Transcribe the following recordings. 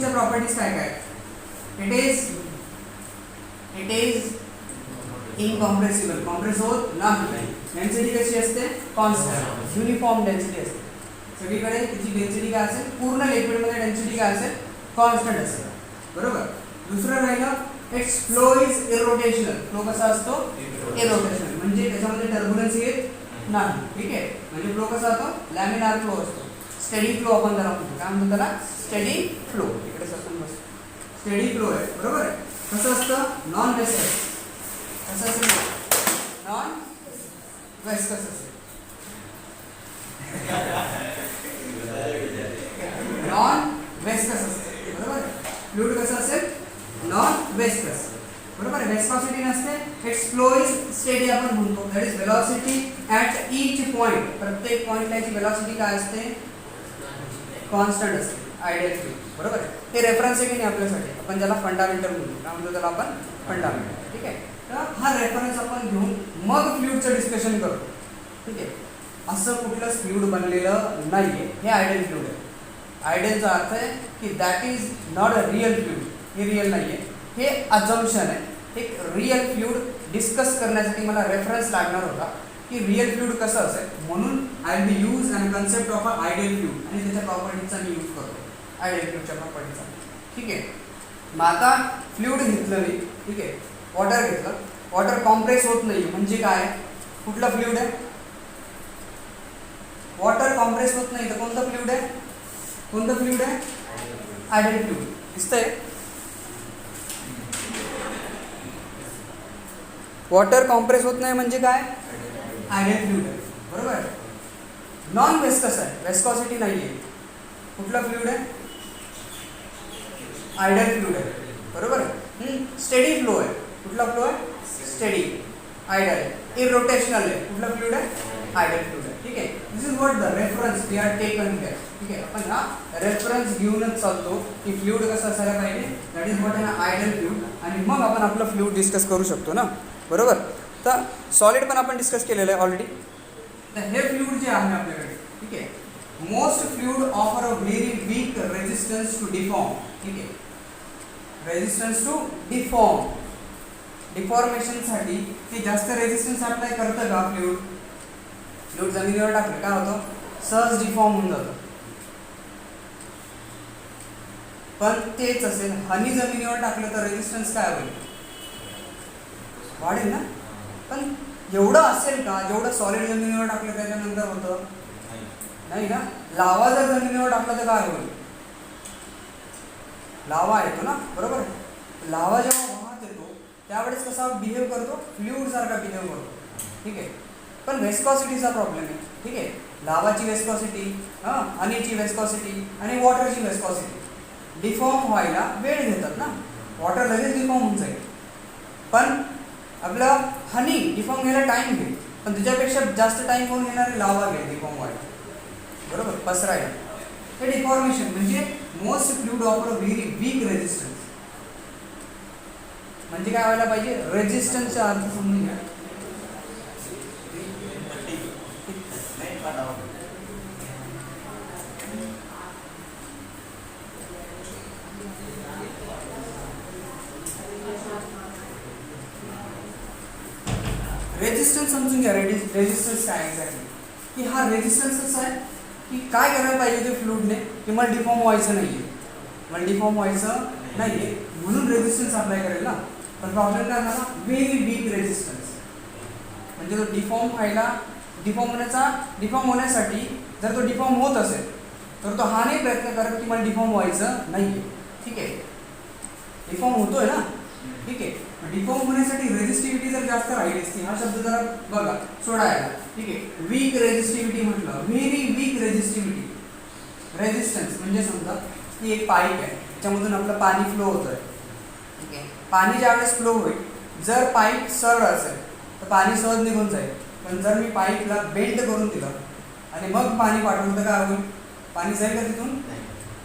फ्लुइडच्या properties काय काय? It is incompressible, compress होत नाही. डेन्सिटी कशी असते? कॉन्स्टंट, युनिफॉर्म डेन्सिटी असते सगळीकडे. त्याची डेन्सिटी काय असेल? पूर्ण लिक्विडमध्ये डेन्सिटी काय असेल? कॉन्स्टंट असेल. बरोबर. दुसरं राहिलं it's flow is irrotational. Flow कसा असतो? इरोटेशनल, म्हणजे त्याच्यामध्ये टर्ब्युलन्स येत नाही. ठीक आहे, म्हणजे फ्लो कसा असतो? लॅमिनार फ्लो असतो. स्टेडी फ्लो आपण त्याला म्हणतो. काय म्हणतो त्याला? Steady flow. इकडे सरकून बस. स्टेडी फ्लो आहे. बरोबर आहे. कसं असतं? नॉन वेस्कस. कसं असेल? नॉन वेस्कस असेल. नॉन वेस्कस असते. बरोबर. फ्लुइड कसं असेल? नॉन वेस्कस. बरोबर आहे. वेस्कॉसिटी नसते. इट्स फ्लो इज स्टेडी आपण म्हणतो. That is velocity at each point. प्रत्येक पॉइंटला याची वेलॉसिटी काय असते? कॉन्स्टंट असते. Ideal fluid. बरोबर आहे. हे रेफरन्स आहे की नाही आपल्यासाठी? आपण ज्याला फंडामेंटल म्हणतो. काय म्हणतो त्याला आपण? फंडामेंटल. ठीक आहे. तर हा रेफरन्स आपण घेऊन मग फ्लुइडचं डिस्कशन करतो. ठीक आहे. असं कुठलंच फ्लुइड बनलेलं नाही आहे. हे आयडियल फ्लुइड आहे. आयडियलचा अर्थ आहे की that is not a real fluid. हे रिअल नाही आहे. हे अजम्पशन आहे. एक रिअल फ्लुइड डिस्कस करण्यासाठी मला रेफरन्स लागणार होता की रिअल फ्लुइड कसं असेल, म्हणून I will be use and concept of a ideal fluid आणि त्याच्या प्रॉपर्टीजचा मी यूज करतो. आयडियल फ्लुइडच्या प्रॉपर्टीचा. ठीक आहे. मग आता फ्लुइड घेतलं मी. ठीक आहे. वॉटर घेतलं. वॉटर कॉम्प्रेस होत नाही म्हणजे काय? कुठलं फ्लुइड आहे? वॉटर कॉम्प्रेस होत नाही तर कोणतं फ्लुइड आहे? कोणतं फ्लुइड आहे? Ideal fluid. दिसतंय? वॉटर कॉम्प्रेस होत नाही म्हणजे काय? आयडियल फ्लुइड आहे. बरोबर. नॉन वेस्कस आहे. वेस्कॉसिटी नाही आहे. कुठला फ्लुइड आहे? आयडियल फ्लुइड आहे. बरोबर आहे. स्टेडी फ्लो आहे. कुठला फ्लो आहे? स्टेडी. आयडियल. इरोटेशनल आहे. कुठला फ्लुइड आहे? आयडियल फ्लुइड आहे. ठीक आहे. This is what the reference we are taken here. ठीक आहे. आपण हा रेफरन्स घेऊनच चालतो की फ्लुइड कसं असायला पाहिजे. That is what an ideal fluid. आणि मग आपण आपलं फ्लुइड डिस्कस करू शकतो ना. बरोबर. तर सॉलिड पण आपण डिस्कस केलेलं आहे ऑलरेडी. तर हे फ्लुइड जे आहे आपल्याकडे, ठीक आहे, most fluid offer a very weak resistance to deform. ठीक आहे. Resistance to deform. डिफॉर्मेशनसाठी ते जास्त रेजिस्टन्स अप्लाय करतं का फ्लुइड? फ्लुइड जमिनीवर टाकलं काय होतं? सहज डिफॉर्म होऊन जातं. पण तेच असेल हनी जमिनीवर टाकलं तर रेजिस्टन्स काय होईल? वाढेल ना. पण एवढं असेल का जेवढं सॉलिड जमिनीवर टाकलं त्याच्यानंतर होतं? नाही ना. लावा जर जमिनीवर टाकलं तर काय होईल? लावा येतो ना. बरोबर. लावा जेव्हा वाहत येतो त्यावेळेस कसा बिहेव करतो? फ्लुइड सारखा बिहेव करतो. ठीक आहे. पण वेस्कॉसिटीचा प्रॉब्लेम आहे. ठीक आहे. लावाची वेस्कॉसिटी, हनीची वेस्कॉसिटी आणि वॉटरची वेस्कॉसिटी डिफॉर्म व्हायला वेळ घेतात ना. वॉटर लगेच डिफॉर्म होऊन जाईल. पण आपलं हनी डिफॉर्म घ्यायला टाईम घेईल. पण त्याच्यापेक्षा जास्त टाईम होऊन घेणारे लावा घेईल डिफॉर्म व्हायला. बरोबर. पसरायला. हे डिफॉर्मेशन म्हणजे most fluid offer a very weak resistance. म्हणजे काय व्हायला पाहिजे? रेजिस्टन्सचा अर्थ समजून घ्या. रेजिस्टन्स समजून घ्या. रेजिस्टन्स काय एक्झॅक्टली? की हा रेजिस्टन्स कसा आहे की काय करायला पाहिजे ते फ्लुइडने की मला डिफॉर्म व्हायचं नाही आहे. मला डिफॉर्म व्हायचं नाही आहे म्हणून रेजिस्टन्स अप्लाय करेल ना. पण प्रॉब्लेम काय झाला? Very weak resistance. म्हणजे तो डिफॉर्म होण्यासाठी जर तो डिफॉर्म होत असेल तर तो हा नाही प्रयत्न करत की मला डिफॉर्म व्हायचं नाही आहे. ठीक आहे. डिफॉर्म होतोय ना. ठीक आहे. डिफॉर्म होण्यासाठी रेजिस्टिव्हिटी जर जास्त राहिली असती, हा शब्द जरा बघा सोडायला. ठीक आहे. वीक रेजिस्टिव्हिटी म्हटलं, व्हेरी वीक रेजिस्टिव्हिटी. रेजिस्टन्स म्हणजे समजा की एक पाईप आहे, त्याच्यामधून आपलं पाणी फ्लो होतंय. ठीक आहे. पाणी ज्यावेळेस फ्लो होईल, जर पाईप सरळ असेल तर पाणी सहज निघून जाईल. पण जर मी पाईपला बेंड करून दिलं आणि मग पाणी पाठवलं तर काय होईल? पाणी जाईल का तिथून?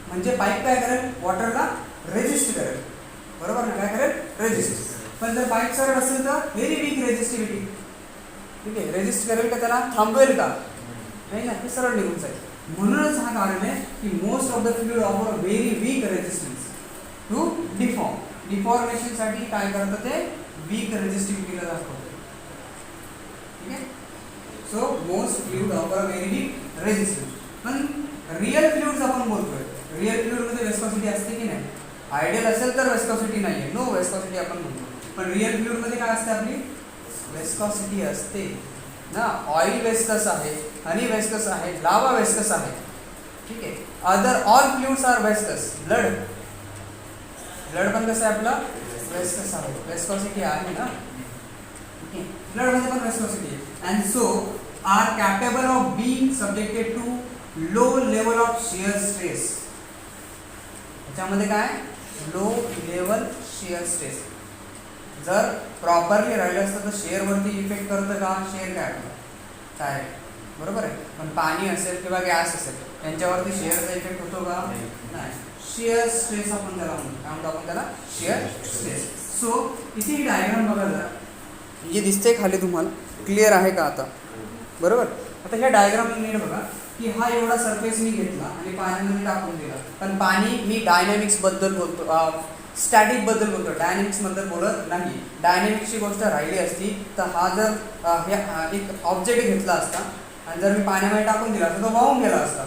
म्हणजे पाईप काय करेल? वॉटरला रेजिस्ट करेल. बरोबर ना. काय करेल? रेजिस्ट. पण जर पाईप सरळ असेल तर व्हेरी वीक रेजिस्टिव्हिटी. ठीक आहे. रेजिस्ट करेल का? त्याला थांबवेल का? नाही ना. ते सरळ निघून जाईल. म्हणूनच हा कारण आहे की most of the fluid offer a very weak resistance. To deform. डिफॉर्मेशनसाठी काय करतं ते वीक रेझिस्टिव्हिटीला दाखवतं. ठीक आहे. So most fluid offer very weak resistive. पण रिअल फ्लुइड्स आपण बोलतोय, रिअल फ्लुइडमध्ये वेस्कॉसिटी असते की नाही? आयडियल असेल तर वेस्कॉसिटी नाही आहे, नो वेस्कॉसिटी आपण म्हणतो. पण रिअल फ्लुइडमध्ये काय असते आपली? वेस्कॉसिटी असते ना. ऑइल वेस्कस आहे, हनी वेस्कस आहे, लावा वेस्कस आहे. ठीक आहे. Other all fluids are viscous. Blood पण कसं आहे आपलं? वेस्कस आहे, वेस्कॉसिटी आहे ना. ओके. ब्लड मध्ये पण वेस्कॉसिटी आहे. And so are capable of being subjected to low level of shear stress. त्याच्यामध्ये काय? Low level shear stress. जर प्रॉपरली राहिलं असतं तर शेअरवरती इफेक्ट करतं का? शेअर काय आपलं डायरेक्ट, बरोबर आहे. पण पाणी असेल किंवा गॅस असेल त्यांच्यावरती शेअरचा इफेक्ट होतो का? नाही. शेअर स्ट्रेस आपण त्याला म्हणतो. काय म्हणतो आपण त्याला? Share stress. सो इथे ही डायग्राम बघा जरा, जे दिसते खाली तुम्हाला क्लिअर आहे का आता? बरोबर. आता ह्या डायग्राम नीट बघा की हा एवढा सरफेस मी घेतला आणि पाण्यामध्ये टाकून दिला. पण पाणी मी डायनॅमिक्स बद्दल बोलतो, स्टॅटिक बद्दल बोलतो, डायनॅमिक्स बद्दल बोलत नाही. डायनॅमिक्सची गोष्ट राहिली असती तर हा जर एक ऑब्जेक्ट घेतला असता आणि जर मी पाण्यामध्ये टाकून दिला असता तो वाहून गेला असता,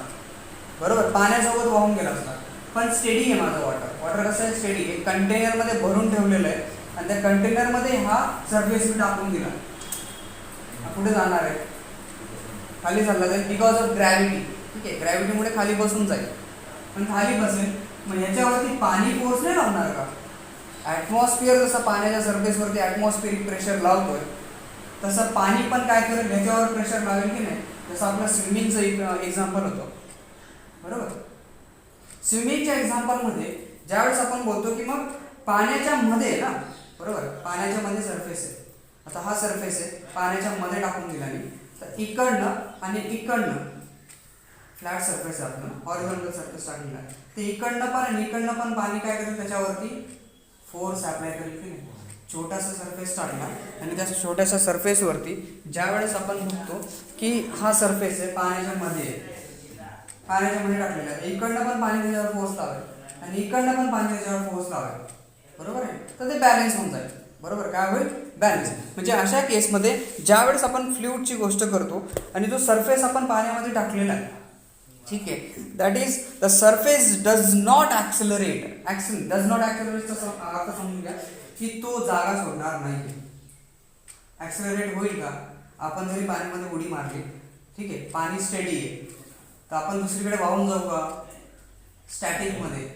बरोबर, पाण्यासोबत वाहून गेला असता. पण स्टेडी आहे माझं वॉटर. वॉटर कसं आहे? स्टेडी. एक कंटेनरमध्ये भरून ठेवलेलं आहे आणि त्या कंटेनरमध्ये हा सरफेस मी टाकून दिला, कुठे जाणार आहे? खाली चालला जाईल बिकॉज ऑफ ग्रॅव्हिटी. ठीक आहे. ग्रॅव्हिटीमुळे खाली बसून जाईल. पण खाली बसेल मग ह्याच्यावरती पाणी फोर्स नाही लावणार का? ॲटमॉस्फिअर जसं पाण्याच्या सरफेसवरती ॲटमॉस्फिअरिक प्रेशर लावतोय तसं पाणी पण काय करेल? ह्याच्यावर प्रेशर लावेल की नाही? जसं आपलं स्विमिंगचं एक्झाम्पल होतं, बरोबर. स्विमिंगच्या एक्झाम्पलमध्ये ज्यावेळेस आपण बोलतो की मग पाण्याच्या मध्ये ना, बरोबर, पाण्याच्या मध्ये सरफेस आहे. आता हा सरफेस आहे, पाण्याच्या मध्ये टाकून दिला मी, तर इकडनं आणि इकडनं फ्लॅट सरफेस आहे आपलं, हॉरिझॉन्टल सरफेस टाकलेला आहे. ते इकडनं पण आणि इकडनं पण पाणी काय करेल? त्याच्यावरती फोर्स अप्लाय करेल की नाही? छोटासा सरफेस टाकला आणि त्या छोट्याशा सरफेसवरती ज्यावेळेस आपण बघतो की हा सरफेस आहे पाण्याच्या मध्ये आहे, पाण्याच्या मध्ये टाकलेला आहे, इकडनं पण पाणी त्याच्यावर फोर्स लावेल आणि इकडनं पण पाणी त्याच्यावर फोर्स लावेल, बरोबर आहे. तर ते बॅलन्स होऊन जाईल, बरोबर. काय होईल? बॅलन्स. म्हणजे अशा केसमध्ये ज्यावेळेस आपण फ्लुइडची गोष्ट करतो आणि जो सरफेस आपण पाण्यामध्ये टाकलेला आहे, ठीक आहे, that is the surface does not accelerate. Does not ॲक्सेलरेटचा अर्थ समजून घ्या की तो जागा सोडणार नाही. ॲक्सेलरेट होईल का? आपण जरी पाण्यामध्ये उडी मारली, ठीक आहे, पाणी स्टेडी आहे, तर आपण दुसरीकडे वाहून जाऊ का? स्टॅटिकमध्ये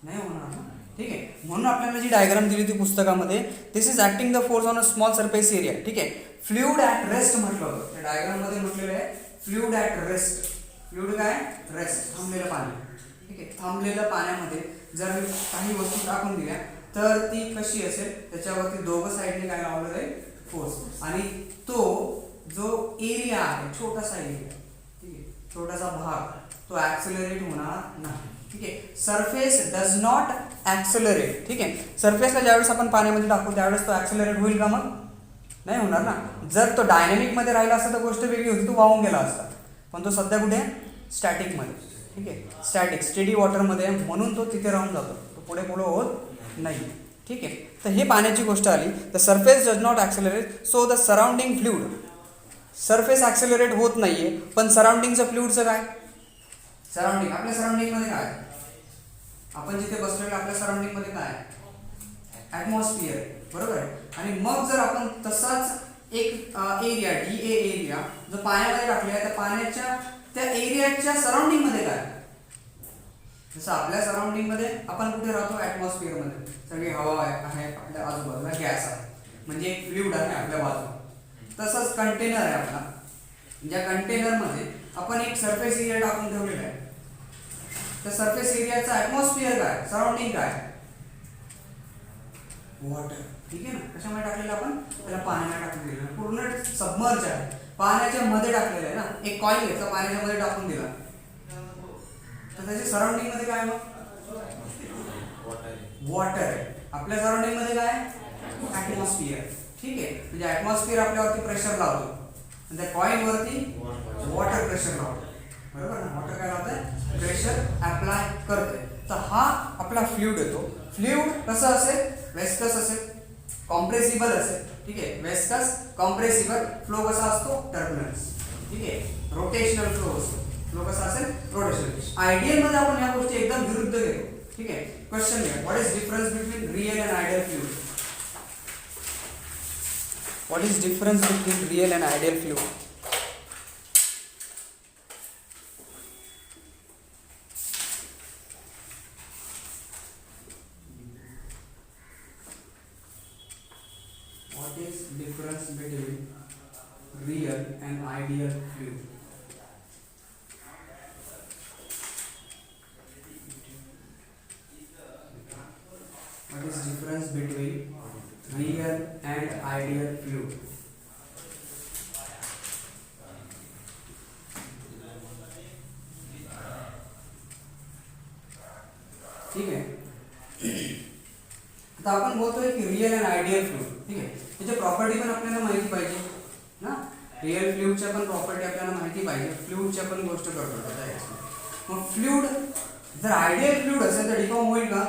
नाही होणार ना. ठीक आहे. म्हणून आपल्याला जी डायग्राम दिली होती पुस्तकामध्ये, this is acting the force on a small surface area. ठीक आहे. फ्लुइड ॲट रेस्ट म्हटलं होतं. त्या डायग्राममध्ये म्हटलेलं आहे फ्लुइड ॲट रेस्ट. फ्लुइड काय? रेस्ट, थांबलेलं पाणी. ठीक आहे. थांबलेलं पाण्यामध्ये जर काही वस्तू टाकून दिल्या तर ती कशी असेल? त्याच्यावरती दोघं साईडने काय लावलं जाईल? फोर्स. आणि तो जो एरिया आहे, छोटासा एरिया, ठीक आहे, छोटासा भाग, तो ॲक्सेलरेट होणार नाही. ठीक आहे. Surface does not accelerate. ठीक आहे. सरफेसला ज्यावेळेस आपण पाण्यामध्ये टाकू त्यावेळेस तो ॲक्सेलरेट होईल का? मग नाही होणार ना. जर तो डायनॅमिकमध्ये राहिला असता तर गोष्ट वेगळी होती, तो वाहून गेला असता. पण तो सध्या कुठे आहे? स्टॅटिकमध्ये. ठीक आहे. स्टॅटिक, स्टेडी वॉटरमध्ये, म्हणून तो तिथे राहून जातो, तो पुढे होत नाही. ठीक आहे. तर हे पाण्याची गोष्ट आली. The surface does not accelerate, so the surrounding fluid. Surface accelerate होत नाहीये, पण सराउंडिंगचं फ्लुइडचं काय? सराउंडिंग, आपल्या सराउंडिंगमध्ये काय? आपण जिथे बसलेलो आपल्या सराउंडिंगमध्ये काय? ॲटमॉस्फिअर, बरोबर आहे. आणि मग जर आपण तसाच एक एरिया, DA एरिया जो पाण्यामध्ये टाकलेला आहे, त्या पाण्याच्या त्या एरियाच्या सराउंडिंगमध्ये काय? जसं आपल्या सराउंडिंगमध्ये आपण कुठे राहतो? ॲटमॉस्फिअरमध्ये. सगळी हवा आहे, आपल्या आजूबाजूला गॅस आहे, म्हणजे एक फ्लुइड आहे आपल्या बाजूला. तसंच कंटेनर आहे आपला, ज्या कंटेनरमध्ये आपण एक सरफेस एरिया टाकून ठेवलेला आहे. त्या सरफेस एरियाचा ॲटमॉस्फिअर काय? सराउंडिंग काय? वॉटर. ठीक आहे ना. कशामध्ये टाकलेलं आपण? त्याला पाण्यामध्ये टाकून दिलं, पूर्ण सबमर्ज आहे, पाण्याच्या मध्ये टाकलेलं आहे ना. एक कॉइन घेतला, पाण्याच्या मध्ये टाकून दिला, तर त्याच्या सराउंडिंग मध्ये काय? मग वॉटर आहे. आपल्या सराउंडिंग मध्ये काय? ॲटमॉस्फिअर. ठीक आहे. म्हणजे ॲटमॉस्फिअर आपल्यावरती प्रेशर लावतो आणि त्या कॉइन वरती वॉटर प्रेशर लावतो, बरोबर ना. वॉटर काय लावतंय? प्रेशर अप्लाय करतोय. तर हा आपला फ्लुइड येतो. फ्लुइड कसं असेल, वेस्कस असेल, कॉम्प्रेसिबल असेल. ठीक आहे, वेस्कस, कॉम्प्रेसिबल. फ्लो कसा असतो, टर्ब्युलन्स. ठीक आहे, रोटेशनल फ्लो असतो. फ्लो कसा असेल, रोटेशनल. आयडियल मध्ये आपण या गोष्टी एकदम विरुद्ध घेतो. ठीक आहे, क्वेश्चन घ्या, what is difference between real and ideal fluid? What is difference between real and ideal fluid? What is difference between real and ideal fluid? What is difference between real and ideal fluid? ठीक आहे, आता आपण बोलतोय की real and ideal fluid. ठीक आहे, त्याच्या property पण आपल्याला माहिती पाहिजे ना. रिअल फ्लुइडच्या पण प्रॉपर्टी आपल्याला माहिती पाहिजे, फ्लुइडच्या पण गोष्ट करतो. मग फ्लुइड जर आयडियल फ्लुइड असेल तर डिफॉर्म होईल का?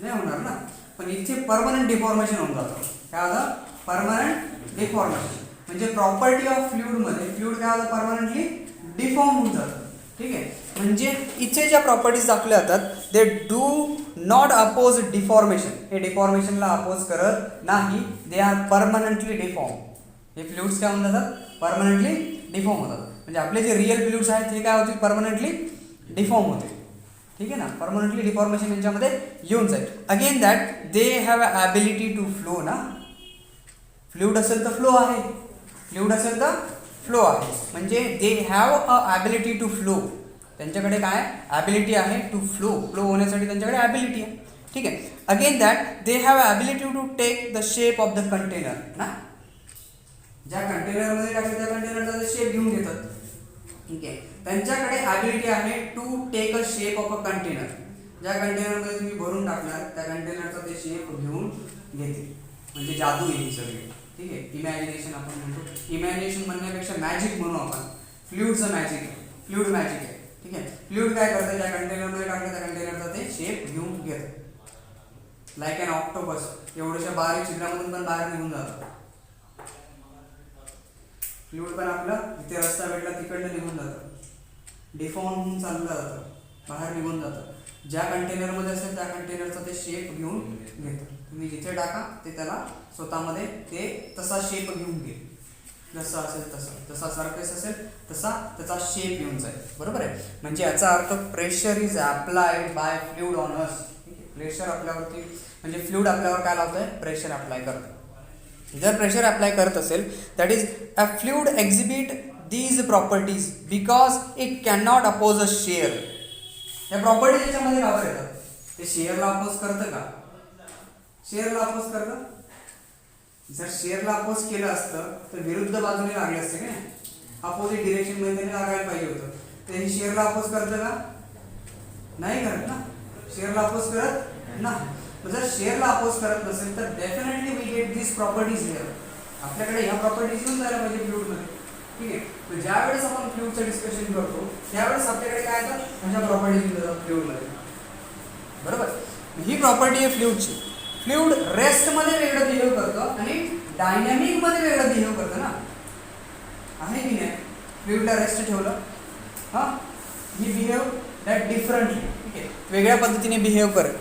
नाही होणार ना. पण इथे परमनंट डिफॉर्मेशन होऊन जातं. काय होतं, परमनंट डिफॉर्मेशन. म्हणजे प्रॉपर्टी ऑफ फ्लुइड मध्ये फ्लुइड काय होतं, परमनंटली डिफॉर्म होऊन जातं. ठीक आहे, म्हणजे इथे ज्या प्रॉपर्टीज दाखवल्या जातात they do not oppose deformation. हे डिफॉर्मेशनला अपोज करत नाही, दे आर परमनंटली डिफॉर्म. हे फ्लुइड्स काय होऊन जातात, परमनंटली डिफॉर्म होतात. म्हणजे आपले जे रिअल फ्लुइड्स आहेत ते काय होतील, परमनंटली डिफॉर्म होते. ठीक आहे ना, परमनंटली डिफॉर्मेशन यांच्यामध्ये येऊन जाईल. Again that they have ability to flow ना. फ्लुइड असेल तर फ्लो आहे, फ्लुइड असेल तर फ्लो आहे. म्हणजे they have a ability to flow. त्यांच्याकडे काय ॲबिलिटी आहे, टू फ्लो. फ्लो होण्यासाठी त्यांच्याकडे ॲबिलिटी आहे. ठीक आहे, again that they have ability to take the shape of the container ना. ज्या कंटेनरमध्ये टाकले त्या कंटेनरचा शेप घेऊन घेतात. ठीक आहे, त्यांच्याकडे ॲबिलिटी आहे to take a shape of a container. ज्या कंटेनरमध्ये तुम्ही भरून टाकणार त्या कंटेनरचा ते शेप घेऊन घेते. म्हणजे जादू येईल सगळी. ठीक आहे, इमॅजिनेशन आपण म्हणतो. इमॅजिनेशन म्हणण्यापेक्षा मॅजिक म्हणू आपण. फ्लुइडचं मॅजिक आहे, फ्लुइड मॅजिक आहे. ठीक आहे, फ्लुइड काय करतं, ज्या कंटेनरमध्ये टाकलं त्या कंटेनरचा ते शेप घेऊन घेतं. लाईक अन ऑक्टोपस, एवढ्याशा बारीक छिद्रामधून पण बाहेर निघून जातं. फ्लुइड पण आपलं इथे रस्ता भेटला तिकडनं निघून जातं, डिफॉर्म होऊन चाललं जातं, बाहेर निघून जातं. ज्या कंटेनरमध्ये असेल त्या कंटेनरचा ते शेप घेऊन घेतं. तुम्ही जिथे टाका ते त्याला स्वतःमध्ये ते तसा शेप घेऊन घेईल. जसं असेल तसं, जसा सरफेस असेल तसा त्याचा शेप येऊन जाईल. बरोबर आहे, म्हणजे याचा earth pressure is applied by fluid on us. Pressure आपल्यावरती म्हणजे फ्लुइड आपल्यावर काय लावतोय, प्रेशर अप्लाय करतो. जर प्रेशर अप्लाय करत असेल that is a fluid exhibit these properties because it can not oppose a shear. या प्रॉपर्टीज याच्यामध्ये कावर येतात, ते शेअरला अपोज करतं का, शेअरला अपोज करतं. जर शेअरला अपोज केलं असतं तर विरुद्ध बाजूने लागले असते का, अपोजिट डिरेक्शन मध्ये त्याने लागायला पाहिजे होतं. तर हे शेअरला अपोज करतं का, नाही करत ना. शेअरला अपोज करत ना. जर शेअरला अपोज करत नसेल तर definitely we get this properties here. आपल्याकडे ह्या प्रॉपर्टीज येऊन जायला पाहिजे फ्लुइडमध्ये. ठीक आहे, तर ज्या वेळेस आपण फ्लुइडचं डिस्कशन करतो त्यावेळेस आपल्याकडे काय येतात, ह्या प्रॉपर्टीज येतात फ्लुइडमध्ये. बरोबर, ही प्रॉपर्टी आहे फ्लुइडची. फ्लुइड रेस्टमध्ये वेगळं बिहेव करतं आणि डायनॅमिकमध्ये वेगळं बिहेव करतं ना. आहे की नाही, फ्लुइडला रेस्ट ठेवलं हां, ही बिहेव दॅट डिफरंटली. ठीक आहे, वेगळ्या पद्धतीने बिहेव करेल.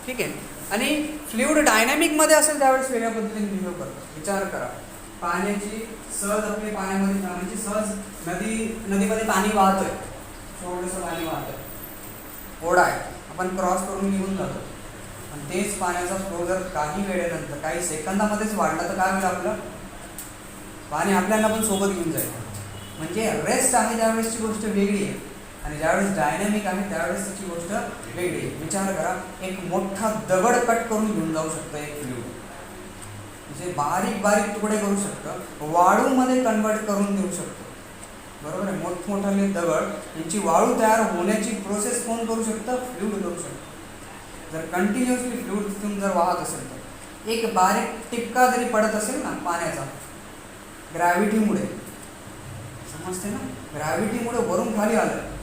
ठीक आहे, आणि फ्लुइड डायनॅमिकमध्ये असेल त्यावेळेस वेगळ्या पद्धतीने बिहेव करतं. विचार करा, पाण्याची सहज आपली पाण्यामध्ये म्हणजे सहज नदीमध्ये पाणी वाहतोय, थोडंसं पाणी वाहतोय, ओढा आहे, आपण क्रॉस करून निघून जातो. आणि तेच पाण्याचा फ्लो जर काही वेळेनंतर काही सेकंदामध्येच वाढला तर काय होईल, आपलं पाणी आपल्याला पण सोबत घेऊन जाईल. म्हणजे रेस्ट आहे त्यावेळेसची गोष्ट वेगळी आहे आणि ज्यावेळेस डायनॅमिक आहे त्यावेळेस त्याची गोष्ट वेगळी आहे. विचार करा, एक मोठा दगड कट करून घेऊन जाऊ शकतं एक फ्लुइड. म्हणजे बारीक बारीक तुकडे करू शकतं, वाळूमध्ये कन्वर्ट करून देऊ शकतो. बरोबर आहे, मोठमोठाले दगड यांची वाळू तयार होण्याची प्रोसेस कोण करू शकतं, फ्लुइड करू शकतं. जर कंटिन्युअसली फ्लुइड तिथून जर वाहत असेल तर एक बारीक टिपका जरी पडत असेल ना पाण्याचा, ग्रॅव्हिटीमुळे, समजते ना, ग्रॅव्हिटीमुळे वरून खाली आलं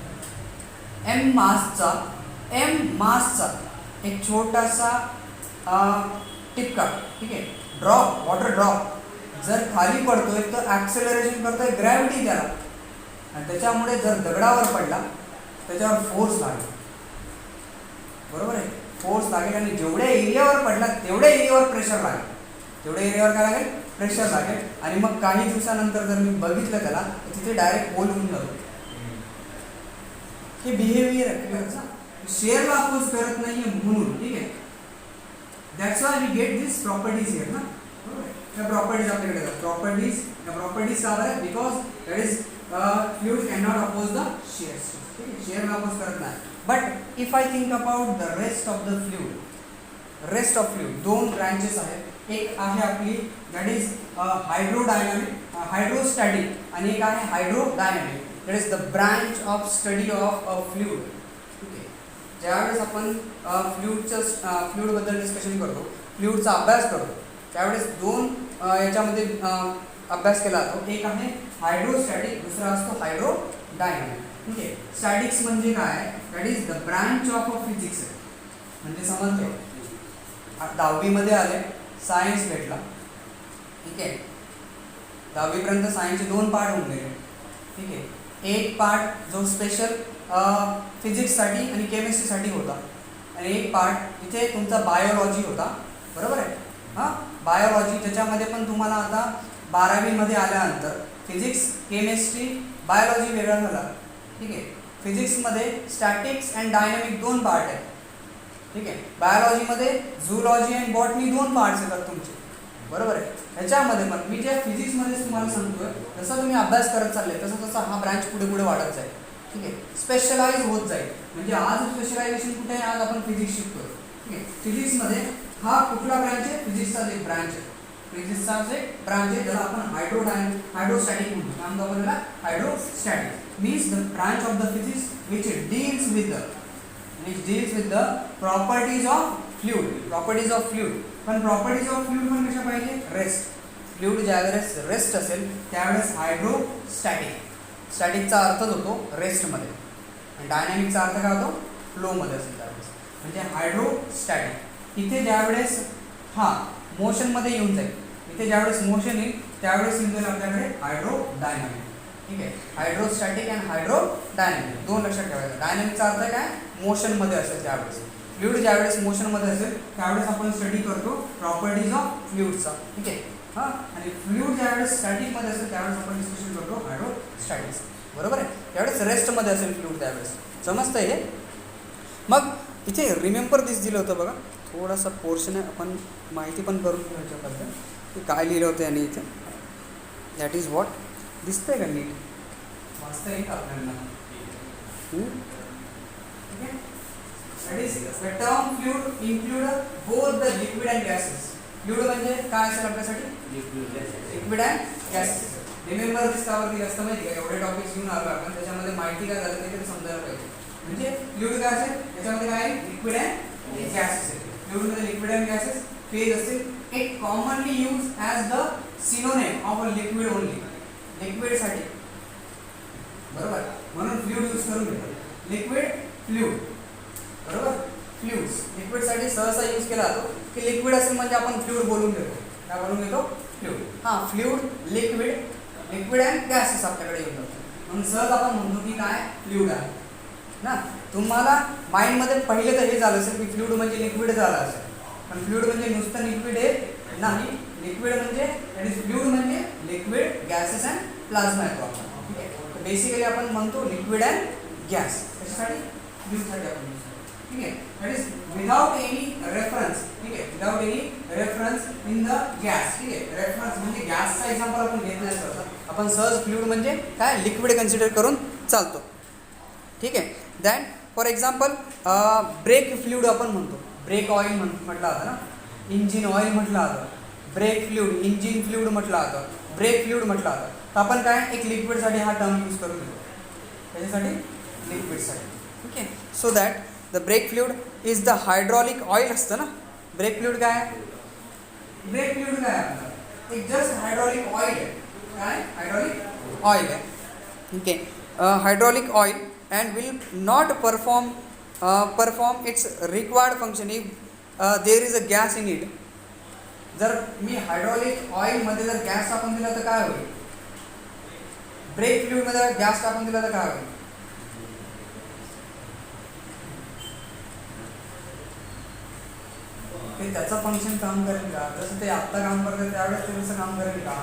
एम मासचा एक छोटासा टिपका, ठीक आहे, ड्रॉप, वॉटर ड्रॉप जर खाली पडतोय तर ॲक्सेलरेशन करतोय ग्रॅव्हिटी त्याला, आणि त्याच्यामुळे जर दगडावर पडला त्याच्यावर फोर्स लागेल, बरोबर आहे, फोर्स लागेल, आणि जेवढ्या एरियावर पडला तेवढ्या एरियावर प्रेशर लागेल, तेवढ्या एरियावर काय लागेल, प्रेशर लागेल, आणि मग काही दिवसानंतर जर मी बघितलं त्याला तर तिथे डायरेक्ट होल होऊन जातो. हे बिहेवियर आहे, शेअरला अपोज करत नाहीये म्हणून, ठीक आहे. That's why we get this properties here ना, बरोबर. त्या प्रॉपर्टीज आपल्याकडे येतात. प्रॉपर्टीज का बरं, because that is fluid can not oppose the shear, ठीक आहे, शेअरला अपोज करत नाही. But if I think about the rest of fluid, दोन ब्रँचेस आहेत. एक आहे आपली दॅट इज हायड्रोस्टॅटिक, आणि एक आहे hydrodynamic. That is the branch of study of a fluid. ठीक आहे, ज्यावेळेस आपण फ्लुइडबद्दल डिस्कशन करतो, फ्लुइडचा अभ्यास करतो, त्यावेळेस दोन याच्यामध्ये अभ्यास केला जातो. एक आहे हायड्रोस्टॅटिक, दुसरा असतो हायड्रोडायनॅमिक. ठीक आहे, स्टॅटिक्स म्हणजे काय, that is the branch of a physics. म्हणजे समजतो, 10वीमध्ये आले, सायन्स भेटला, ठीक आहे, 10वीपर्यंत सायन्सचे 2 पार्ट होऊन गेले. ठीक आहे, एक पार्ट जो स्पेशल फिजिक्ससाठी आणि केमिस्ट्रीसाठी होता, आणि एक पार्ट इथे तुमचा बायोलॉजी होता, बरोबर आहे. हां, बायोलॉजी, ज्याच्यामध्ये पण तुम्हाला आता 12वीमध्ये आल्यानंतर फिजिक्स, केमिस्ट्री, बायोलॉजी वेगळा झाला. ठीक आहे, फिजिक्समध्ये स्टॅटिक्स अँड डायनॅमिक 2 पार्ट आहेत. ठीक आहे, बायोलॉजीमध्ये झूलॉजी अँड बॉटनी 2 पार्ट्स येतात तुमचे, बरोबर आहे. ह्याच्यामध्ये पण मी ज्या फिजिक्समध्ये तुम्हाला सांगतोय, जसं तुम्ही अभ्यास करत चालले तसं तसं हा ब्रांच पुढे पुढे वाढत जाईल. ठीक आहे, स्पेशलाइज होत जाईल. म्हणजे आज स्पेशलायझेशन कुठे आहे, आज आपण फिजिक्स शिकतोय. ठीक आहे, फिजिक्समध्ये हा कुठला ब्रांच आहे, फिजिक्सचा एक ब्रांच आहे, फिजिक्सचा एक ब्रांच आहे, ज्याला आपण हायड्रोस्टॅटिक म्हणतो. काय म्हणतो आपण त्याला, hydrostatic. Means the branch of the physics which deals with the properties of fluid. पण प्रॉपर्टीज ऑफ फ्लुइड पण कशा पाहिजे, रेस्ट. फ्लुइड ज्यावेळेस रेस्ट असेल त्यावेळेस हायड्रोस्टॅटिक. स्टॅटिकचा अर्थच होतो रेस्टमध्ये, आणि डायनॅमिकचा अर्थ काय होतो, फ्लोमध्ये असेल त्यावेळेस. म्हणजे हायड्रोस्टॅटिक इथे ज्यावेळेस मोशनमध्ये येऊन जाईल, इथे ज्यावेळेस मोशन येईल त्यावेळेस येऊन जाईल आपल्याकडे हायड्रोडायनॅमिक. ठीक आहे, हायड्रोस्टॅटिक अँड हायड्रोडायनॅमिक 2 लक्षात ठेवायचं. डायनॅमिकचा अर्थ काय, मोशनमध्ये असेल त्यावेळेस. फ्लुइड ज्यावेळेस मोशनमध्ये असेल त्यावेळेस आपण स्टडी करतो प्रॉपर्टीज ऑफ फ्लुइडचा. ठीक आहे, हां, आणि फ्लुइड ज्यावेळेस स्टॅटिकमध्ये असेल त्यावेळेस आपण डिस्कशन करतो हायड्रोस्टॅटिक्स, बरोबर आहे. त्यावेळेस रेस्टमध्ये असेल फ्लुइड त्यावेळेस. समजतं हे. मग इथे रिमेंबर दिस दिलं होतं बघा, थोडासा पोर्शन आहे, आपण माहिती पण करून घेऊ ह्याच्याबद्दल की काय लिहिलं होतं आणि इथे. दॅट इज वॉट, दिसतंय का नीट, वाचता येईल आपल्याला. ठीक आहे, that is the term fluid include both the liquid and gases. Fluid म्हणजे काय असेल आपल्यासाठी, लिक्विड अँड गॅसेस. रिमेंबर दिस का वरती जास्त माहिती का, एवढे टॉपिक्स घेऊन आलो आपण, त्याच्यामध्ये माहिती काय झालं ते समजायला पाहिजे. म्हणजे फ्लुइड काय असेल, त्याच्यामध्ये काय आहे, लिक्विड अँड गॅसेस. फ्लुइडमध्ये लिक्विड अँड गॅसेस फेज असेल. It commonly use as the synonym of a liquid only, लिक्विडसाठी, बरोबर. म्हणून फ्लुइड यूज करून घेतो, लिक्विड, फ्लुइड, बरोबर. फ्लुइड्स लिक्विडसाठी सहसा यूज केला जातो की लिक्विड असेल म्हणजे आपण फ्लुइड बोलून घेतो. काय बोलून घेतो, फ्लुइड. हां, फ्लुइड, लिक्विड अँड गॅसेस आपल्याकडे येऊन जातो, म्हणून सहज आपण म्हणतो की काय, फ्लुइड आहे ना. तुम्हाला माइंडमध्ये पहिले तर हे झालं असेल की फ्लुइड म्हणजे लिक्विड झालं असेल, पण फ्लुइड म्हणजे नुसतं लिक्विड आहे नाही. लिक्विड म्हणजे दॅट इज फ्लुइड म्हणजे लिक्विड, गॅसेस अँड प्लाझ्मा येतो आपण. ठीक आहे, तर बेसिकली आपण म्हणतो लिक्विड अँड गॅस, कशासाठी, फ्लुइडसाठी आपण. ठीक आहे, that is without any reference. ठीक आहे, without any reference in the gas. ठीक आहे, रेफरन्स म्हणजे गॅसचा एक्झाम्पल आपण घेत नाही सहसा, आपण सहज फ्लुइड म्हणजे काय, लिक्विड कन्सिडर करून चालतो. ठीक आहे, than for example brake fluid आपण म्हणतो, ब्रेक ऑइल म्हटलं जातं ना, इंजिन ऑइल म्हटलं जातं, ब्रेक फ्लुइड, इंजिन फ्लुइड म्हटलं जातं, ब्रेक फ्लुइड म्हटलं जातं. तर आपण काय एक लिक्विडसाठी हा टर्म यूज करून घेतो, त्याच्यासाठी लिक्विडसाठी. ठीक आहे, so that the brake fluid is the hydraulic oil असतं ना. ब्रेक फ्लुइड काय आहे, ब्रेक फ्लुइड काय आहे आपलं, एक जस्ट हायड्रॉलिक ऑइल आहे. काय, हायड्रॉलिक ऑइल आहे. ठीक आहे, hydraulic oil and will not perform its required function if there is a gas in it. जर मी हायड्रॉलिक ऑइलमध्ये जर गॅस टाकून दिला तर काय होईल? ब्रेक फ्लुइडमध्ये गॅस टाकून दिला तर काय होईल? ते त्याचं फंक्शन काम करेल का? जसं ते आत्ता काम करते त्यावेळेस ते तसं काम करेल का?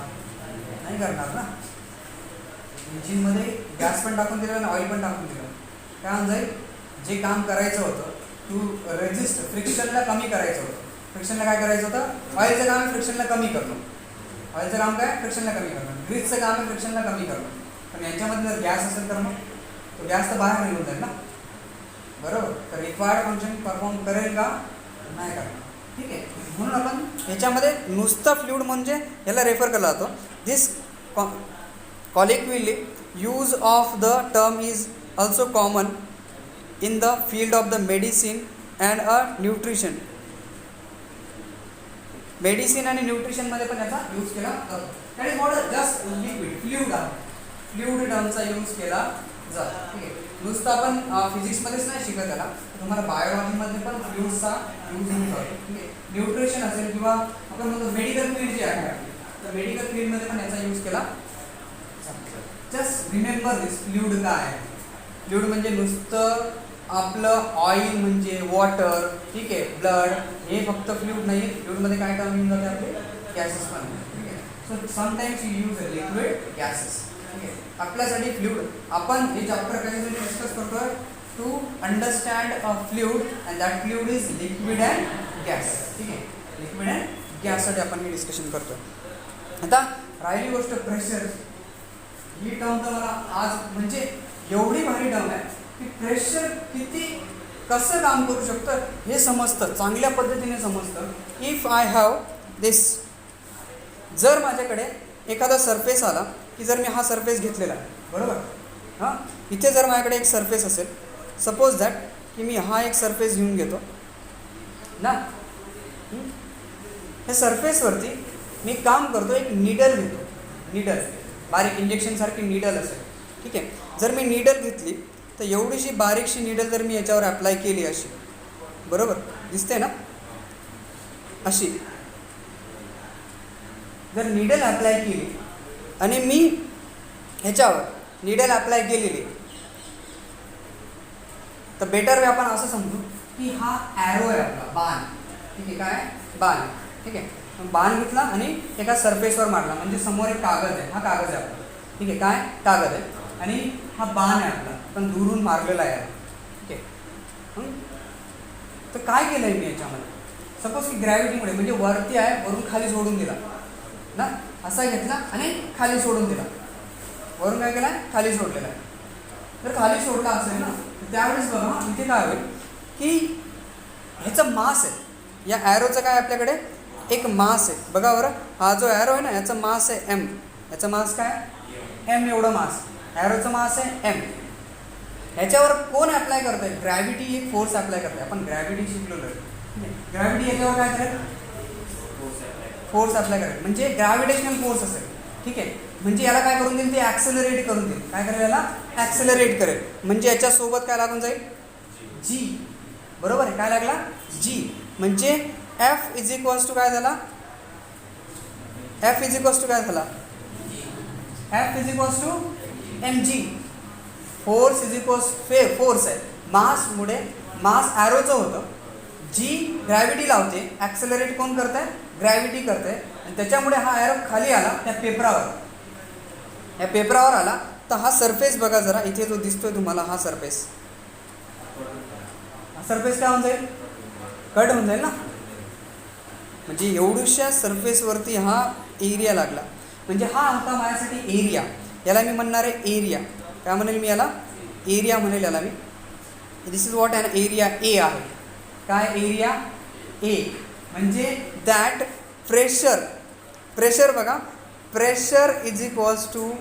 नाही करणार ना. इंजिनमध्ये गॅस पण टाकून दिलं आणि ऑइल पण टाकून दिलं, काय होऊन जाईल? जे काम करायचं होतं टू रेजिस्ट फ्रिक्शनला कमी करायचं होतं. फ्रिक्शनला काय करायचं होतं? ऑइलचं काम आहे फ्रिक्शनला कमी करणं. ऑइलचं काम काय? फ्रिक्शनला कमी करणं. ग्रीसचं काम आहे फ्रिक्शनला कमी करणं. पण यांच्यामध्ये जर गॅस असेल तर मग तो गॅस तर बाहेर निघून जाईल ना, बरोबर? तर रिक्वायर्ड फंक्शन परफॉर्म करेल का? नाही करणार. ठीक आहे. म्हणून आपण ह्याच्यामध्ये नुसतं फ्लुइड म्हणजे ह्याला रेफर केला जातो. दिस colloquially use of the term is also common in the field of the medicine and nutrition. Medicine आणि न्यूट्रिशनमध्ये पण याचा यूज केला जातो. That is not just liquid, fluid आहे. फ्लुइड टर्मचा यूज केला जातो. ठीक आहे. नुसतं आपण फिजिक्समध्येच नाही शिकत त्याला, तुम्हाला बायोलॉजीमध्ये पण फ्लुइड्सचा यूज होतो. ठीक आहे. न्यूट्रिशन असेल किंवा आपण म्हणतो मेडिकल फील्ड जी आहे तर मेडिकल फील्डमध्ये पण याचा यूज केला. जस्ट रिमेंबर दिस. फ्लुइड काय आहे? फ्लुइड म्हणजे नुसतं आपलं ऑइल म्हणजे वॉटर, ठीक आहे, ब्लड, हे फक्त फ्लुइड नाही आहे. फ्लुइडमध्ये काय टर्म येऊन जाते आपले? गॅसेस पण. ठीक आहे. So sometimes you use liquid gases. ठीक आहे. आपल्यासाठी फ्लुइड आपण हे चॅप्टर कशासाठी डिस्कस करतोय? To understand a fluid and that fluid is liquid and gas. ठीक आहे. लिक्विड अँड गॅससाठी आपण हे डिस्कशन करतोय. आता राहिली गोष्ट प्रेशर. ही टर्म तर मला आज म्हणजे एवढी भारी टर्म आहे की प्रेशर किती कसं काम करू शकतं हे समजतं, चांगल्या पद्धतीने समजतं. इफ आय हॅव दिस, जर माझ्याकडे एखादा सरफेस आला की जर मी हा सरफेस घेतलेला आहे, बरोबर, हां, इथे जर माझ्याकडे एक सरफेस असेल, सपोज दॅट की मी हा एक सरफेस घेऊन घेतो ना, ह्या सरफेसवरती मी काम करतो, एक निडल घेतो, निडल बारीक इंजेक्शनसारखी निडल असेल. ठीक आहे. जर मी निडल घेतली तर एवढीशी बारीकशी निडल जर मी याच्यावर अप्लाय केली अशी, बरोबर दिसते ना, अशी जर निडल अप्लाय केली आणि मी ह्याच्यावर निडल अप्लाय केलेली, तर बेटर वे आपण असं समजू की हा ॲरो आहे आपला, बाण. ठीक आहे. काय? बाण. ठीक आहे. बाण घेतला आणि एका सरफेसवर मारला, म्हणजे समोर एक कागद आहे, हा कागद आहे आपला. ठीक आहे. काय? कागद आहे आणि हा बाण आहे आपला, पण दुरून मारलेला आहे. ठीक आहे. तर काय केलं आहे मी याच्यामध्ये? सपोज की ग्रॅव्हिटीमुळे, म्हणजे वरती आहे, वरून खाली सोडून दिला ना, असा घेतला आणि खाली सोडून दिला. वरून काय केला? खाली सोडलेला आहे. जर खाली सोडला असेल ना, त्यावेळेस बघा इथे काय होईल की ह्याचं मास आहे, या ॲरोचं काय आपल्याकडे एक मास आहे. बघा बरं, हा जो ॲरो आहे ना, याचं मास आहे एम. याचं मास काय? एम एवढं मास. ॲरोचं मास आहे एम. ह्याच्यावर कोण अप्लाय करत आहे? ग्रॅव्हिटी एक फोर्स अप्लाय करते. आपण ग्रॅव्हिटी शिकलेलो आहे. ग्रॅव्हिटी याच्यावर काय करेल? फोर्स अप्लाय करेल, म्हणजे ग्रॅव्हिटेशनल फोर्स असेल. ठीक आहे. म्हणजे याला काय करून देईल? ते ॲक्सेलरेट करून देईल. काय करेल? याला ॲक्सेलरेट करेल. म्हणजे याच्यासोबत काय लागून जाईल? जी. बरोबर आहे. काय लागला? जी. म्हणजे एफ इज इक्वल्स टू काय झाला? एफ इज इक्वल्स टू काय झाला? F is equals to M G. Force is equals force आहे, मासमुळे मास ॲरोचं होतं, जी ग्रॅव्हिटी लावते, ॲक्सेलरेट कोण करत आहे? ग्रॅव्हिटी करते, आणि त्याच्यामुळे हा ॲरो खाली आला त्या पेपरावर. या पेपरावर आला तर हा सरफेस बघा जरा, इथे जो दिसतोय तुम्हाला हा सरफेस, हा सरफेस काय होऊन जाईल? कट होऊन जाईल ना. म्हणजे एवढ्याशा सरफेसवरती हा एरिया लागला, म्हणजे हा होता माझ्यासाठी एरिया. याला मी म्हणणार आहे एरिया. काय म्हणेल मी याला? एरिया म्हणेल याला मी. This is what an area A आहे. काय? एरिया ए म्हणजे दॅट प्रेशर. प्रेशर बघा, pressure is equals to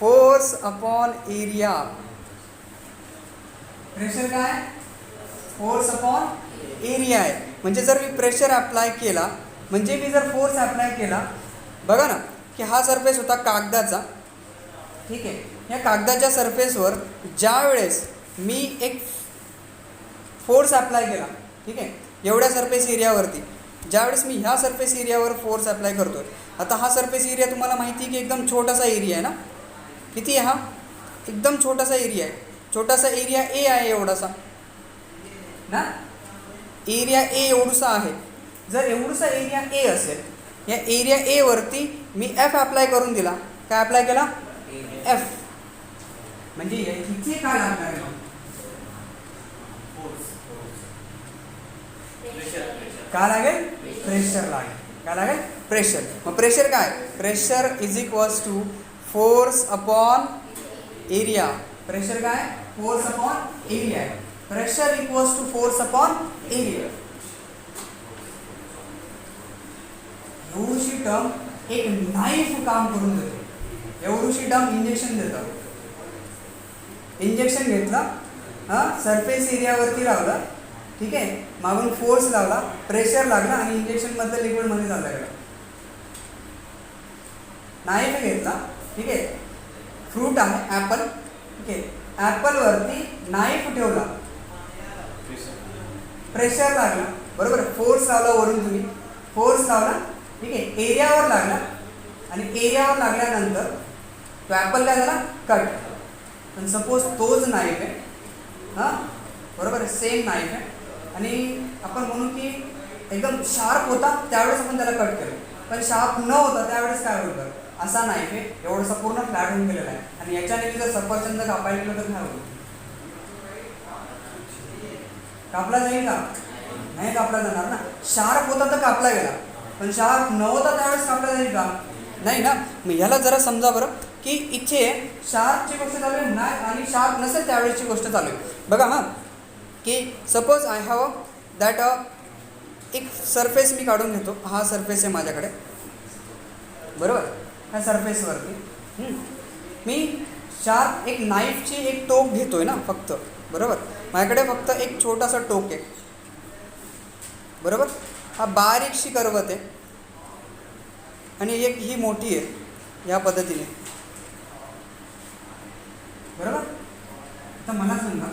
force upon area. Pressure काय? फोर्स अपॉन एरिया आहे. म्हणजे जर मी प्रेशर अप्लाय केला, म्हणजे मी जर फोर्स अप्लाय केला, बघा ना की हा सरफेस होता कागदाचा. ठीक आहे. या कागदाच्या सरफेसवर ज्या वेळेस मी एक फोर्स अप्लाय केला, ठीक आहे, एवढ्या सरफेस एरियावरती. ज्यावेळेस मी ह्या सरफेस एरियावर फोर्स अप्लाय करतो आहे, आता हा सरफेस एरिया तुम्हाला माहिती आहे की एकदम छोटासा एरिया आहे ना. किती आहे हा? एकदम छोटासा एरिया आहे. छोटासा एरिया ए आहे एवढासा ना. एरिया ए एवढूसा आहे. जर एवढूसा एरिया ए असेल, या एरिया ए वरती मी एफ अप्लाय करून दिला. काय अप्लाय केला? एफ. म्हणजे इथे काय लागणार आहे? काय लागेल? प्रेशर लागेल. काय लागेल? प्रेशर. मग प्रेशर काय? Pressure is equals to force upon area. Pressure काय? फोर्स अपॉन एरिया आहे. Pressure equals to force upon area. एवढीशी टर्म एक नाईफ काम करून देतो. एवढीशी टर्म इंजेक्शन देतं. इंजेक्शन घेतलं, सरफेस एरियावरती लावलं, ठीक आहे, मागून फोर्स लावला, प्रेशर लागला आणि इंजेक्शनमधलं लिक्विडमध्ये चालला गेला. नाईफ घेतला, ठीक आहे, फ्रूट आहे ॲपल, ठीक आहे, ॲपलवरती नाईफ ठेवला, प्रेशर लागला, बरोबर, फोर्स लावला वरून तुम्ही, फोर्स लावला, ठीक आहे, एरियावर लागला आणि एरियावर लागल्यानंतर तो ॲपल काय झाला? कट. पण सपोज तोच नाईफ आहे, बरोबर आहे, सेम नाईफ आहे आणि आपण म्हणू की एकदम शार्प होता त्यावेळेस आपण त्याला कट केलं, पण शार्प न होता त्यावेळेस काय होतं? असा नाईफ आहे, एवढंसा पूर्ण फ्लॅट होऊन गेलेला आहे आणि याच्याने जर सफरचंद कापायला गेलं तर काय होतं? कापला जाईल का? नाही कापला जाणार ना. शार्प होता तर कापला गेला, पण शार्प न होता त्यावेळेस कापला जाईल का? नाही ना. मग ह्याला जरा समजा बरं की इथे शार्पची गोष्ट चालू आहे नाही आणि शार्प नसेल त्यावेळेसची गोष्ट चालू आहे. बघा की सपोज आय हॅव दॅट एक सरफेस मी काढून घेतो. हा सरफेस आहे माझ्याकडे, बरोबर. ह्या सरफेसवरती मी शार्प एक नाईफची एक टोक घेतोय ना फक्त, बरोबर. माझ्याकडे फक्त एक छोटासा टोक आहे, बरोबर. हा बारीकशी करवत आहे आणि एक ही मोठी आहे या पद्धतीने, बरोबर. तर मला सांगा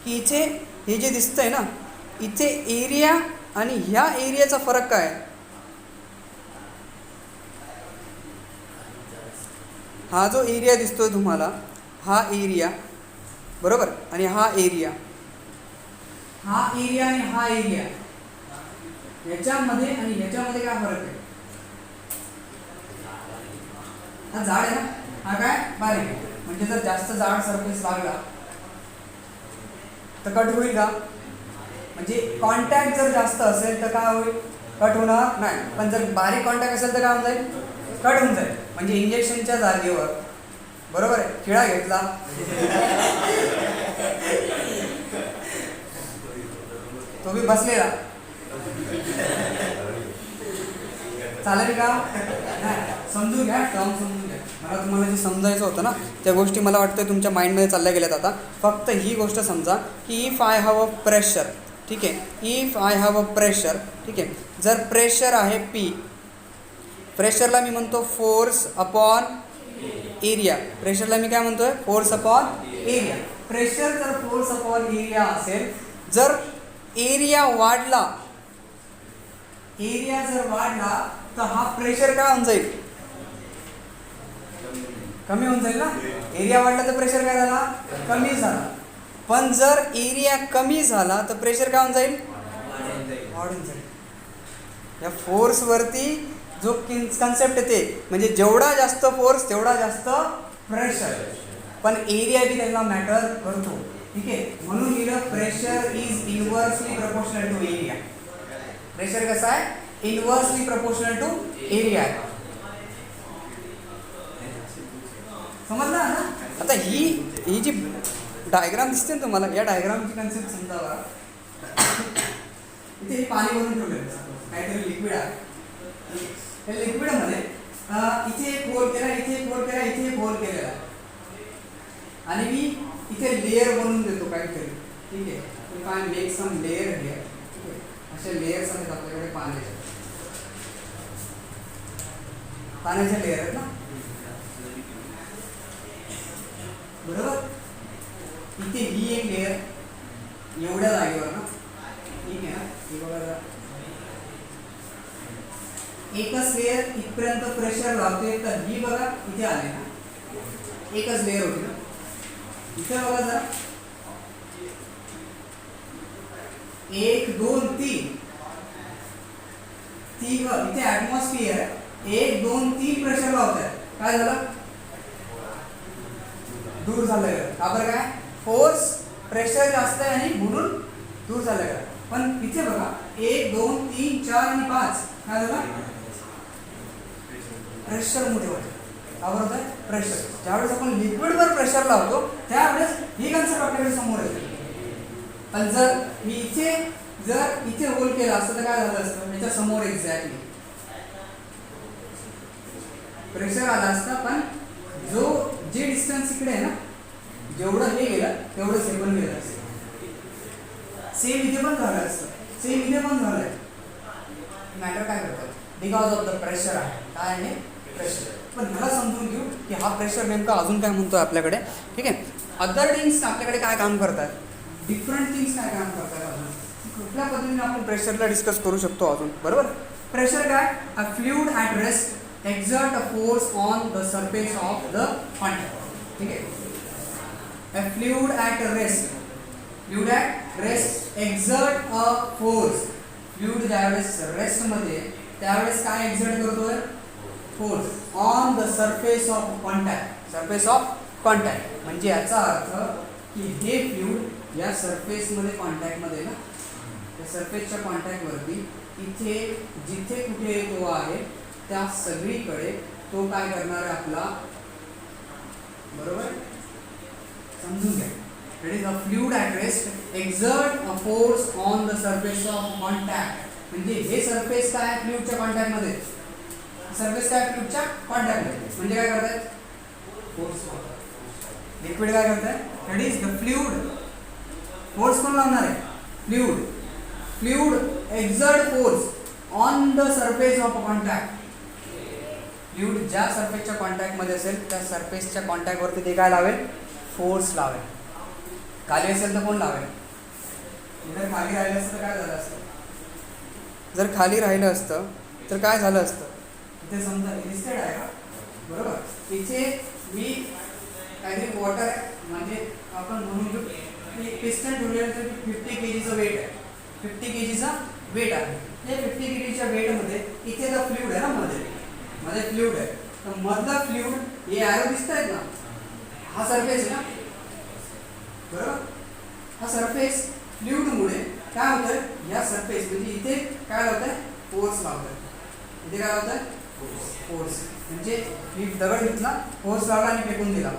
की इथे हे जे दिसतंय ना, इथे एरिया आणि ह्या एरियाचा फरक काय आहे? हा जो एरिया दिसतोय तुम्हाला, हा एरिया, बरोबर, आणि हा एरिया, हा एरिया आणि हा एरिया, याच्यामध्ये आणि याच्यामध्ये काय फरक आहे? हा जाड आहे ना, हा काय बारीक आहे. म्हणजे जर जास्त जाड सरफेस लागला तर कट होईल का? म्हणजे कॉन्टॅक्ट जर जास्त असेल तर काय होईल? कट होणार नाही. पण जर बारीक कॉन्टॅक्ट असेल तर काय होऊन जाईल? कट होऊन जाईल. म्हणजे इंजेक्शनच्या जागेवर, बरोबर आहे, खिळा घेतला, तो बी बसलेला, चालेल का? नाही. समजून घ्या, टर्म समजून घ्या. मला तुम्हाला जे समजायचं होतं ना त्या गोष्टी मला वाटतं तुमच्या माइंडमध्ये चालल्या गेल्यात. आता फक्त ही गोष्ट समजा की if I have a pressure, ठीक आहे, if I have a pressure, ठीक आहे, जर प्रेशर आहे पी, प्रेशरला मी म्हणतो फोर्स अपॉन एरिया. प्रेशरला मी काय म्हणतोय? Force upon area. प्रेशर जर फोर्स अपॉन एरिया असेल, जर एरिया वाढला, एरिया जर वाढला तर हा प्रेशर काय होऊन जाईल? कमी होऊन जाईल ना. एरिया वाढला तर प्रेशर काय झाला? कमी झाला. पण जर एरिया कमी झाला तर प्रेशर काय होऊन जाईल? वाढून जाईल. या फोर्सवरती जो कन्सेप्ट येते, म्हणजे जेवढा जास्त फोर्स तेवढा जास्त प्रेशर, पण एरिया बी त्याला मॅटर करतो, ठीक आहे. म्हणून लिहिलं pressure is inversely proportional to area. Pressure कसा आहे? इन्व्हर्सली प्रपोर्शनल टू एरिया आहे. समजलं ना? आता ही जी डायग्राम दिसते ना तुम्हाला, या डायग्रामची कन्सेप्ट समजावा. इथे हे पाणी भरून ठेवलेलं काहीतरी लिक्विड आहे. या लिक्विडमध्ये इथे एक होल केला, इथे एक होल केला, इथे एक होल केलेला आणि मी इथे लेअर बनवून देतो काहीतरी, ठीक आहे. If I make some layer here, असे लेअर्स आहेत आपल्याकडे पाण्याचे लेअर आहेत ना, बरोबर. इथे ही एक लेअर एवढ्या जागेवर ना, ठीक आहे ना, हे बघा जरा. एकच लेअर इथपर्यंत प्रेशर लावते तर ही बघा इथे आले ना, एकच लेअर होती ना. इथे बघा जरा 1 2 3 इथे ऍटमॉस्फिअर 1 2 3 प्रेशर लावताय. काय झालं? दूर झालंय. का बरं? काय फोर्स प्रेशर जास्त आहे आणि म्हणून दूर झालंय का. पण इथे बघा 1 2 3 4 आणि 5 काय झालं? प्रेशर मोठे होते. का बरं होत आहे? प्रेशर. ज्यावेळेस आपण लिक्विडवर प्रेशर लावतो त्यावेळेस ही कन्सेप्ट आपल्याकडे समोर येते. पण जर इथे होल केला असतं तर काय झालं असतं? त्याच्या समोर एक्झॅक्टली प्रेशर आला असता. पण जे डिस्टन्स इकडे आहे ना, जेवढं हे गेलं तेवढंच हे पण गेलं असतं. सेम इथे पण झालं असतं, सेम इथे पण झालंय. मॅटर काय करतात? बिकॉज ऑफ द प्रेशर आहे. काय आहे? प्रेशर. पण मला समजून घेऊ की हा प्रेशर नेमका अजून काय म्हणतोय आपल्याकडे. ठीक आहे. अदर थिंग्स आपल्याकडे काय काम करतात, डिफरंट थिंग्स काय काम करतात, अजून कुठल्या पद्धतीने आपण प्रेशरला डिस्कस करू शकतो अजून. बरोबर. प्रेशर काय? A fluid at rest exert a force on the surface of the contact. ठीक है. A fluid at rest exert a force. Fluid ज्यावेळेस रेस्ट मध्ये त्यावेळेस काय एक्झर्ट करतोय? Force on the surface of contact. Surface of contact म्हणजे याचा अर्थ की हे फ्लुइड या सरफेस मध्ये कॉन्टॅक्ट मध्ये ना, त्या सरफेसच्या कॉन्टॅक्ट वरती इथे जिथे कुठे तो आहे त्या सगळीकडे तो काय करणार आहे आपला. बरोबर. समजून घ्या. It is a fluid at rest exert a force on the surface of contact. म्हणजे हे सरफेस काय फ्लुइडच्या कॉन्टॅक्ट मध्ये, सरफेस काय फ्लुइडच्या कॉन्टॅक्ट मध्ये म्हणजे काय करतायत? फोर्स. लिक्विड काय करताय? It is the fluid. Force कोण लावणार आहे? Fluid exert force on the surface of contact. Fluid ज्या सरफेसच्या कॉन्टॅक्ट मध्ये असेल त्या सरफेसच्या कॉन्टॅक्ट वरती ते काय लावेल? फोर्स लावेल. खाली असेल तर कोण लावेल? जर खाली राहिलं असतं काय झालं असतं? जर खाली राहिलं असतं तर काय झालं असतं? इथे समजा लिस्टेड आहे का? बरोबर. इथे मी काहीतरी वॉटर आहे म्हणजे आपण म्हणून घेऊ पिस्टन ठेवलेलं तर 50 kgचं वेट आहे. 50 kgचा वेट आहे. या 50 kgच्या वेटमध्ये इथे जर फ्लुइड आहे ना, मध्ये फ्लुइड आहे तर मधला फ्लुइड हे ॲरो दिसत आहेत ना, हा सरफेस आहे ना. बरोबर. हा सरफेस फ्लुइडमुळे काय होतंय? या सरफेस म्हणजे इथे काय होत आहे? फोर्स लावतोय. इथे काय होत आहे? फोर्स. म्हणजे मी दगड घेतला, फोर्स लावला आणि फेकून दिला.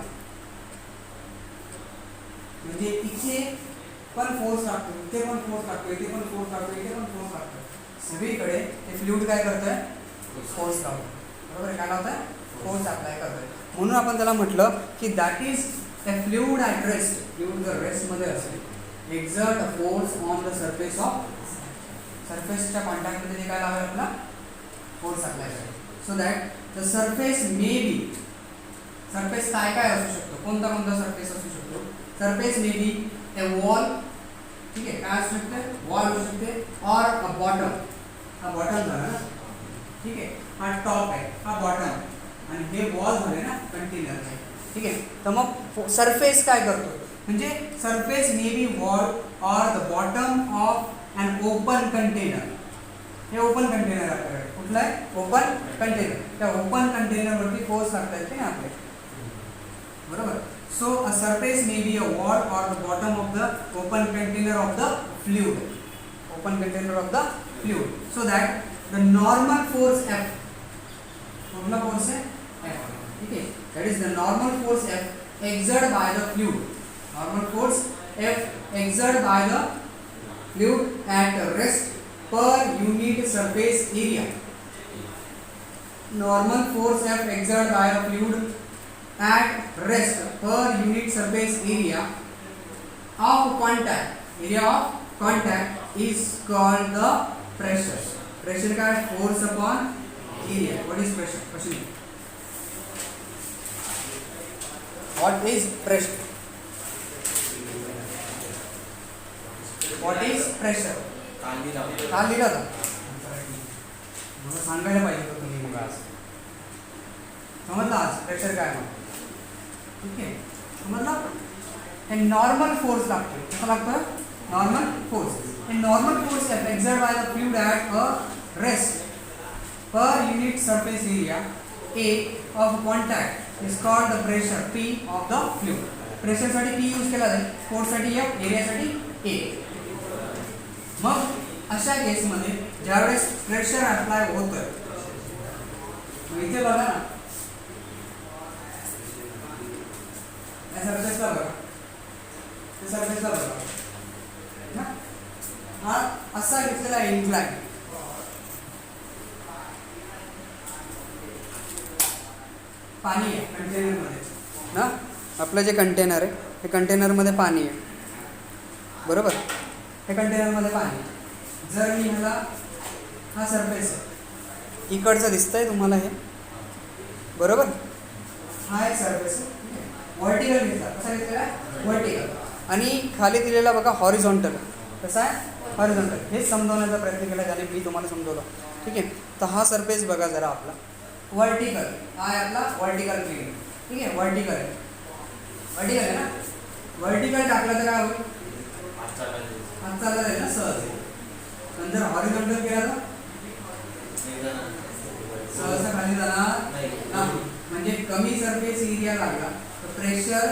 म्हणजे इथे पण फोर्स लागतो, इथे पण फोर्स लागतो, इथे पण फोर्स लागतो, इथे पण फोर्स लागतो. सगळीकडे हे फ्लुइड काय करतोय? फोर्स लावतो. बरोबर. काय लावतोय? फोर्स अप्लाय करतोय. म्हणून आपण त्याला म्हटलं की that is a fluid at rest. Fluid जर रेस्ट मध्ये असेल exert a force on the surface of, सरफेसच्या कॉन्टॅक्ट मध्ये काय लावायला आपला? फोर्स अप्लाय करायचा. So that the surface may be, surface काय काय असू शकतो, कोणता कोणता सरफेस असू शकतो? Surface may be a wall. ठीक आहे. काय असू शकते? वॉल असू शकते. और अ बॉटम. हा बॉटम झाला ना. ठीक आहे. हा टॉप आहे, हा बॉटम आणि हे वॉल झाले ना कंटेनर. ठीक आहे. तर मग सरफेस काय करतो? म्हणजे surface may be wall or the bottom of an open container. हे ओपन कंटेनर आपल्याकडे कुठलं आहे? Open container. त्या ओपन कंटेनरवरती फोर्स लागता येते ना आपल्याला. बरोबर. So a surface may be a wall or the bottom of the open container of the fluid. Open container of the fluid. So that the normal force F. Formula force है F. ठीक है. That is the normal force F exerted by the fluid. Normal force F exerted by the fluid at rest per unit surface area. Normal force F exerted by a fluid at rest per unit surface area of contact is called the pressure. Pressure का force upon area. What is pressure? Question. What is pressure? What is pressure काल लिहिलं का मला सांगायला पाहिजे होतं तुम्ही मग आज समजलं आज प्रेशर काय मग ठीक आहे समजलं हे नॉर्मल फोर्स लागतो कसं लागतं नॉर्मल फोर्स हे normal force exert by the fluid at a rest per unit surface area A of contact is called the pressure P of the fluid. Pressure साठी P यूज केला जाईल, force साठी F, area साठी A. मग अशा केस मध्ये ज्यावेळेस pressure apply होतं इथे बघा ना या सरफेसला बघा त्या सरफेसला बघा ना हा असा घेतलेला इन्क्लाइन पाणी आहे कंटेनरमध्ये ना आपलं जे कंटेनर आहे हे कंटेनरमध्ये पाणी आहे बरोबर हे कंटेनरमध्ये पाणी आहे जर मी ह्याला हा सरफेस आहे इकडचं दिसतंय तुम्हाला हे बरोबर हा एक सरफेस आहे व्हर्टिकल घेतला कसा घेतलेला आहे व्हर्टिकल आणि खाली दिलेला बघा हॉरिझॉन्टल कसा आहे हॉरिझॉन्टल हेच समजवण्याचा प्रयत्न केला ज्याने मी तुम्हाला समजवलं ठीक आहे तर हा सरफेस बघा जरा आपला वर्टिकल हा आहे आपला वर्टिकल प्लेन ठीक आहे वर्टिकल आहे ना वर्टिकल टाकलं तर काय होईल हात चालला जाईल ना सहज नंतर हॉरिझॉन्टल केला तर सहज खाली जाणार नाही म्हणजे कमी सरफेस एरिया लागला तर प्रेशर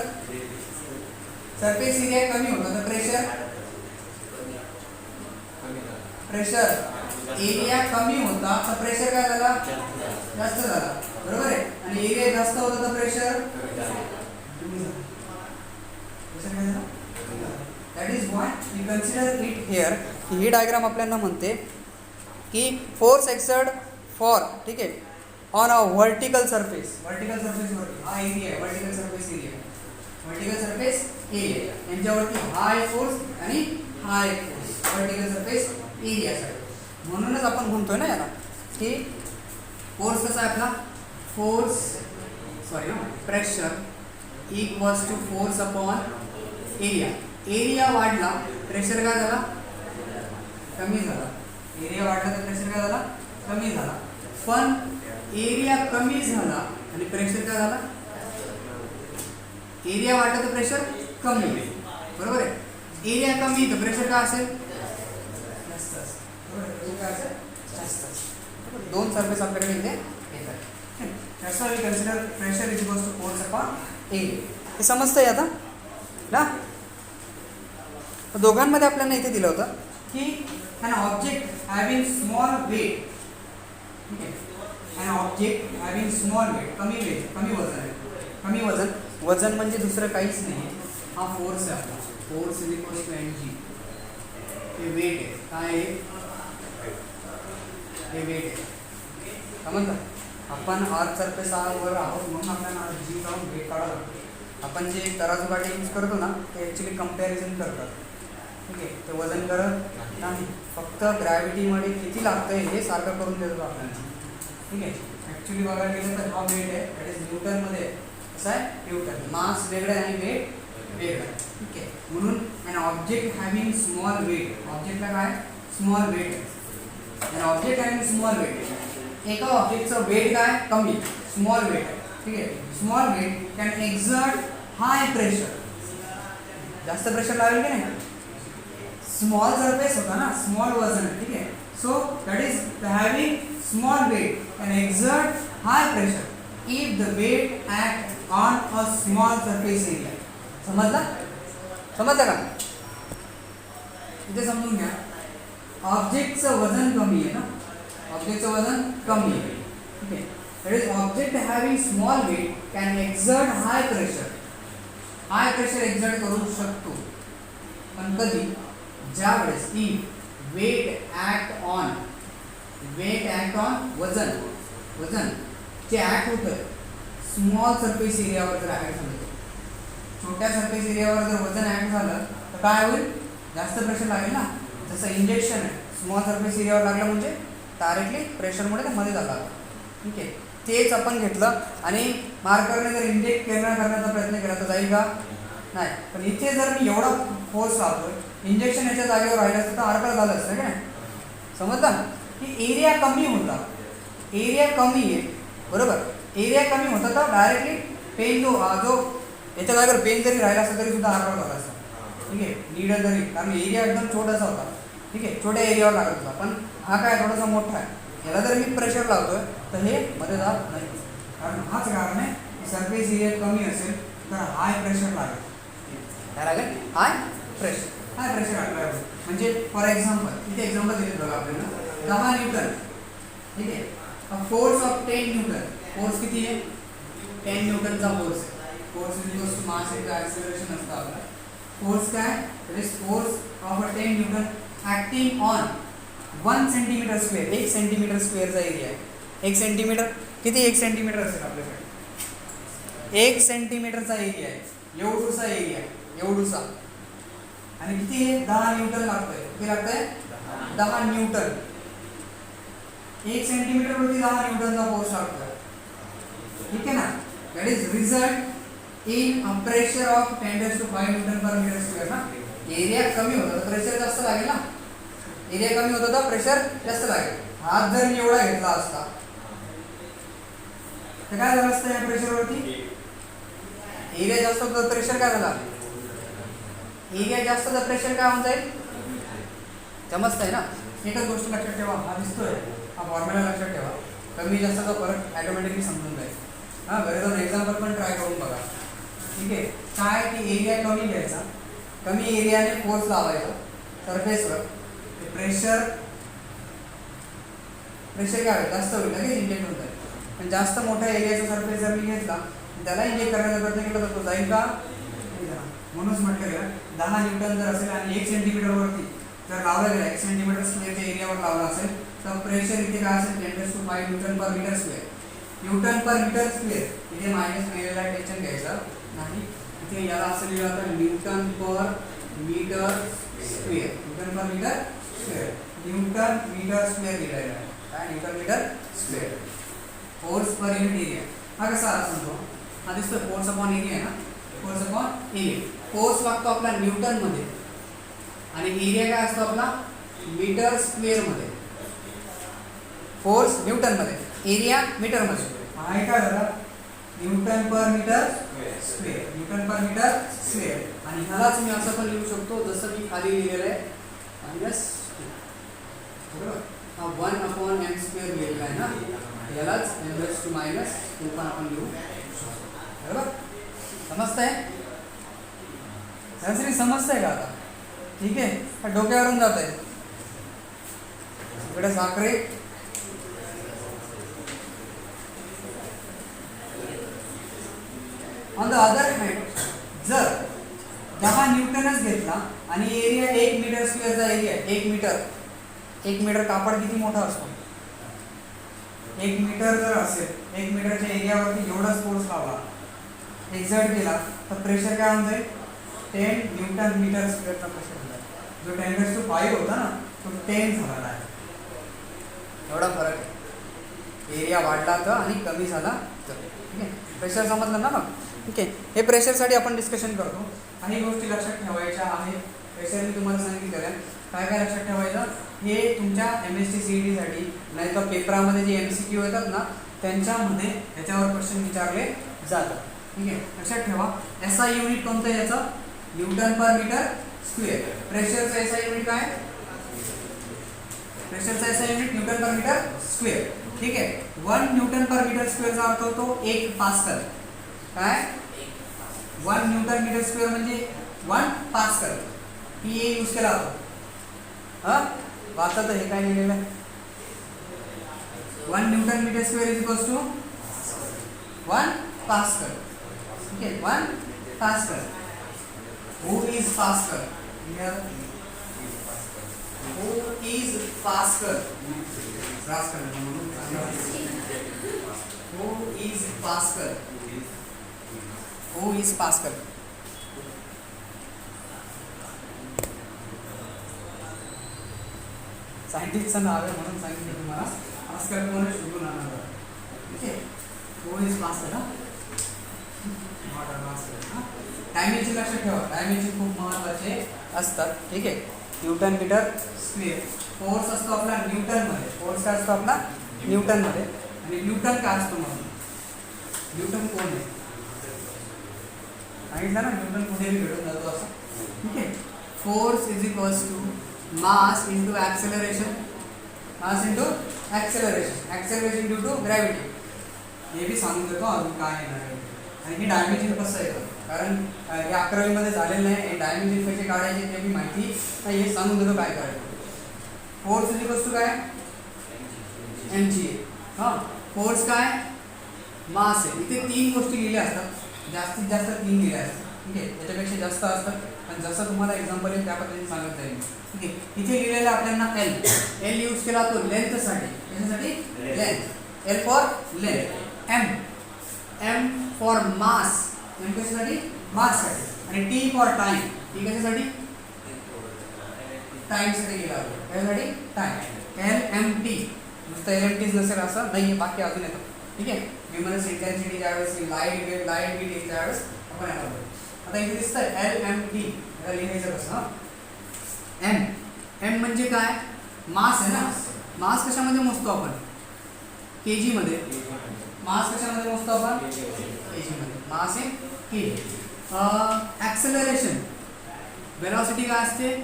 सरफेस एरिया कमी होता तर प्रेशर एरिया कमी होता तर प्रेशर काय झाला जास्त झाला बरोबर आहे आणि एरिया जास्त होता तर pressure that is why we consider it here ही डायग्राम आपल्याला म्हणते की फोर्स एक्सर्ट फॉर ठीक आहे ऑन अ वर्टिकल सरफेस वरती हा एरिया आहे वर्टिकल सरफेस एरिया यांच्यावरती हा एक फोर्स आणि हा एक फोर्स वर्टिकल सरफेस एरियासाठी म्हणूनच आपण म्हणतोय ना याला की फोर्स कसा आहे आपला pressure equals to force upon area वाढला प्रेशर काय झाला कमी झाला एरिया वाढला तर प्रेशर काय झाला कमी झाला पण एरिया कमी झाला आणि प्रेशर काय झाला एरिया वाढला तर प्रेशर कमी बरोबर आहे एरिया कमी तर प्रेशर काय असेल जास्त दोन सरफेस आपल्याकडे इथे येतात त्याचा we consider pressure is equals to force upon area हे समजतंय आता ना दोघांमध्ये आपल्याला इथे दिलं होतं की an object having small weight ठीक आहे an object having small weight कमी वजन म्हणजे दुसरं काहीच नाही हा फोर्स आहे आपला force is equals to mg हे वेट आहे काय आहे हे वेट आहे समजलं आपण आर्क सरफेस वर आहोत म्हणून आपल्याला जी जाऊन वेट काढावं लागतं आपण जे तराजू काठी यूज करतो ना ते ॲक्च्युली कम्पॅरिझन करतात ठीक आहे ते वजन करत नाही फक्त ग्रॅव्हिटीमध्ये किती लागतं हे सारखं करून देतो आपल्याला ठीक आहे ॲक्च्युली बघायला गेलं तर हा वेट आहे दॅट इज न्यूटनमध्ये कसं आहे न्यूटन मास वेगळं आहे आणि वेट वेगळं आहे ठीक आहे म्हणून an object having small weight ऑब्जेक्टला काय स्मॉल वेट आहे an object having small weight एका ऑब्जेक्टचं वेट काय कमी स्मॉल वेट आहे ठीक आहे small weight can exert high pressure जास्त प्रेशर लागेल की नाही स्मॉल सरफेस होता ना स्मॉल वजन आहे ठीक आहे so that is having small weight can exert high pressure if the weight act on a small surface area समजलं का इथे समजून घ्या ऑब्जेक्टचं वजन कमी आहे ना ऑब्जेक्टचं वजन कमी आहे ठीक आहे that is object having small weight can exert high pressure exert करू शकतो पण कधी ज्यावेळेस इफ वेट ॲक्ट ऑन वजन जे ॲक्ट होतं स्मॉल सरफेस एरियावर जर ॲक्ट झालं छोट्या सरफेस एरियावर जर वजन ॲक्ट झालं तर काय होईल जास्त प्रेशर लागेल ना जसं इंजेक्शन आहे स्मॉल सरफेस एरियावर लागलं म्हणजे डायरेक्टली प्रेशरमुळे ते मध्ये जातात ठीक आहे तेच आपण घेतलं आणि मार्करने जर इंजेक्ट करण्याचा प्रयत्न केला तर जाईल का नाही पण इथे जर मी एवढा फोर्स लावतोय इंजेक्शन याच्या जागेवर राहिलं असतं तर आरपार झालं असतं काय, समजलं की एरिया कमी होता, एरिया कमी आहे बरोबर, एरिया कमी होता तर डायरेक्टली पेन जो याच्या जागेवर पेन जरी राहिला असता तरी सुद्धा आरपार झाला असता, ठीक आहे, नीडल जरी, कारण एरिया एकदम छोटासा होता, ठीक आहे, छोट्या एरियावर लागत होता, पण हा काय थोडासा मोठा आहे, याला जर मी प्रेशर लावतोय तर हे मध्ये जात नाही, कारण हाच कारण आहे की सरफेस एरिया कमी असेल तर हाय प्रेशर लागेल, काय लागेल, हाय प्रेशर अप्लाय होईल. म्हणजे फॉर एक्झाम्पल इथे एक्झाम्पल दिले बघा आपल्याला 10 न्यूटन, ठीक आहे, फोर्स ऑफ 10 न्यूटन, फोर्स किती आहे, 10 न्यूटनचा फोर्स आहे, force equals to mass into acceleration असतं आपला, फोर्स काय, it is force of 10 newton acting on 1 centimetre square, 1 centimetre स्क्वेअरचा एरिया आहे, 1 सेंटीमीटर किती, 1 सेंटीमीटर असेल आपल्याकडे, 1 सेंटीमीटरचा एरिया आहे, एवढूसा एरिया आहे, एवढूसा, आणि किती आहे, 10 न्यूटन लागतंय, किती लागतंय, 10 न्यूटन, 1 सेंटीमीटर वरती 10 न्यूटनचा फोर्स लागतोय, ठीक आहे ना, that is result in a pressure of 10⁵ newton per metre square ना, एरिया कमी होता तर प्रेशर जास्त लागेल ना, एरिया कमी होता तर प्रेशर जास्त लागेल, हात जर मी एवढा घेतला असता तर काय झालं असतं, या प्रेशरवरती एरिया जास्त होता तर प्रेशर काय झाला, एरिया जास्त तर प्रेशर काय होऊन जाईल, समजतंय ना, एकच गोष्ट लक्षात ठेवा, हा दिसतोय हा फॉर्म्युला लक्षात ठेवा, कमी जास्तचा फरक ॲटोमॅटिकली समजून जाईल, हां घरी जाऊन एक्झाम्पल पण ट्राय करून बघा, ठीक आहे, काय की एरिया कमी घ्यायचा, कमी एरियाने फोर्स लावायचा सरफेसवर, प्रेशर काय होईल, जास्त होईल, लगेच इंजेक्ट होत आहे, पण जास्त मोठ्या एरियाचा सरफेस जर मी घेतला त्याला इंजेक्ट करण्याचा प्रयत्न केला तर तो जाईल का, म्हणूनच म्हटलं गेलं 10 न्यूटन जर असेल आणि 1 सेंटीमीटरवरती जर लावला गेला, 1 सेंटीमीटर स्क्वेअरच्या एरियावर लावला असेल तर प्रेशर इथे काय असेल, 10⁵ newton per metre square, newton per metre square, इथे मायनस केलेला टेन्शन घ्यायचं नाही, इथे याला असं लिहिलं जातं newton per metre square, newton per metre square, newton metre square लिहिलेला आहे, काय newton metre square, force per unit area, हा कसा आला सांगतो, हा दिसतो फोर्स अपॉन एरिया आहे ना, फोर्स अपॉन एरिया, फोर्स लागतो आपला न्यूटन मध्ये आणि एरिया काय असतो आपला मीटर स्क्वेअर मध्ये, फोर्स न्यूटन मध्ये, एरिया मीटर मध्ये, आहे काय झाला Newton per metre square, newton per metre square, आणि ह्यालाच मी असं पण लिहू शकतो जसं मी खाली लिहिलेलं आहे मायनस, बरोबर, हा 1/m² लिहिलेला आहे ना, यालाच m⁻² पण आपण लिहू शकतो, बरोबर, समजतंय, सरासरी समजतंय का आता, ठीक आहे, डोक्यावरून जात आहे, इकडे Sakhare, on the other hand जर 10 न्यूटनच घेतला आणि एरिया 1 मीटर स्क्वेअरचा एरिया, 1 मीटर कापड किती मोठा असतो, 1 मीटर जर असेल, 1 मीटरच्या एरियावरती एवढाच फोर्स लावला, एक्झर्ट केला तर प्रेशर काय होऊन जाईल, 10 न्यूटन मीटर स्क्वेअरचा प्रेशर होता, जो 10⁵ होता ना तो 10 झाला आहे, एवढा फरक आहे, एरिया वाढला तर आणि कमी झाला तर, ठीक आहे, प्रेशर समजलं ना मग, ठीक आहे, हे प्रेशरसाठी आपण डिस्कशन करतो, काही गोष्टी लक्षात ठेवायच्या आहेत, प्रेशर मी तुम्हाला सांगितलेलं आहे, काय काय लक्षात ठेवायचं, हे तुमच्या MSc CET साठी नाही तर पेपरामध्ये जे MCQ येतात ना त्यांच्यामध्ये याच्यावर क्वेश्चन विचारले जातात, ठीक आहे, लक्षात ठेवा, SI युनिट कोणतं आहे याचं, Newton per metre square, प्रेशरचं SI unit काय, प्रेशरचा SI unit Newton per metre square, ठीक आहे, 1 न्यूटन पर मीटर स्क्वेअरचा अर्थ होतो 1 पास्कल, काय 1 न्यूटन मीटर स्क्वेअर म्हणजे 1 पास्कल, PA यूज केला होता, हां वाचा तर हे काय लिहिलेलं आहे, 1 newton metre square is equals to 1 pascal, ठीक आहे, 1 pascal, who is Pascal, here who is Pascal, who is Pascal, who is Pascal, सायंटिस्टचं नाव आहे म्हणून सांगितलं तुम्हाला, पास्कल कोण आहे, शोधून आणा, ठीक आहे, who is Pascal, डायमेन्शन लक्षात ठेवा, डायमेन्शन खूप महत्त्वाचे असतात. ठीक आहे. Newton metre square. फोर्स असतो आपला न्यूटनमध्ये. फोर्स काय असतो आपला न्यूटनमध्ये. आणि न्यूटन काय असतो म्हणून न्यूटन कोण आहे सांगितलं ना, न्यूटन कुठेही भेटून जातो असं. ठीक आहे. Force is equals to mass into acceleration. Mass into acceleration. Acceleration due to gravity. हे बी सांगून देतो अजून काय येणार आहे. आणि हे डायमेन्शन कसं येतं, कारण हे 11वीमध्ये झालेलं नाही. हे डायमेन्शन कसे काढायचे ते बी माहिती नाही, हे सांगून देतो काय करायचं. फोर्स इज इक्वल्स टू काय mg. हां, फोर्स काय मास आहे. इथे 3 गोष्टी लिहिल्या असतात, जास्तीत जास्त 3 लिहिल्या असतात. ठीक आहे. त्याच्यापेक्षा जास्त असतात, पण जसं तुम्हाला एक्झाम्पल येईल त्या पद्धतीने सांगत जाईल. ठीक आहे. इथे लिहिलेलं आपल्याला एल यूज केला तो लेंथसाठी. कशासाठी? Length. L for length. M for mass. M कशासाठी? माससाठी. आणि टी फॉर टाइम. टी कशासाठी? टाइमसाठी गेला होता. कशासाठी? टाइम. LMT. नुसतं LMT नसेल असं नाही, बाकी अजून येतं. ठीक आहे. ल्युमिनस इंटेन्सिटी ज्यावेळेस लाईट गेट येईल त्यावेळेस आपण याला बघू. आता इथे दिसतं LMT. याला लिहायचं कसं? एम म्हणजे काय? मास आहे ना. मास कशामध्ये मोजतो आपण? kg मध्ये. मास कशामध्ये मोजतो आपण? kg मध्ये. मास आहे kg. ॲक्सेलरेशन वेलॉसिटी काय असते?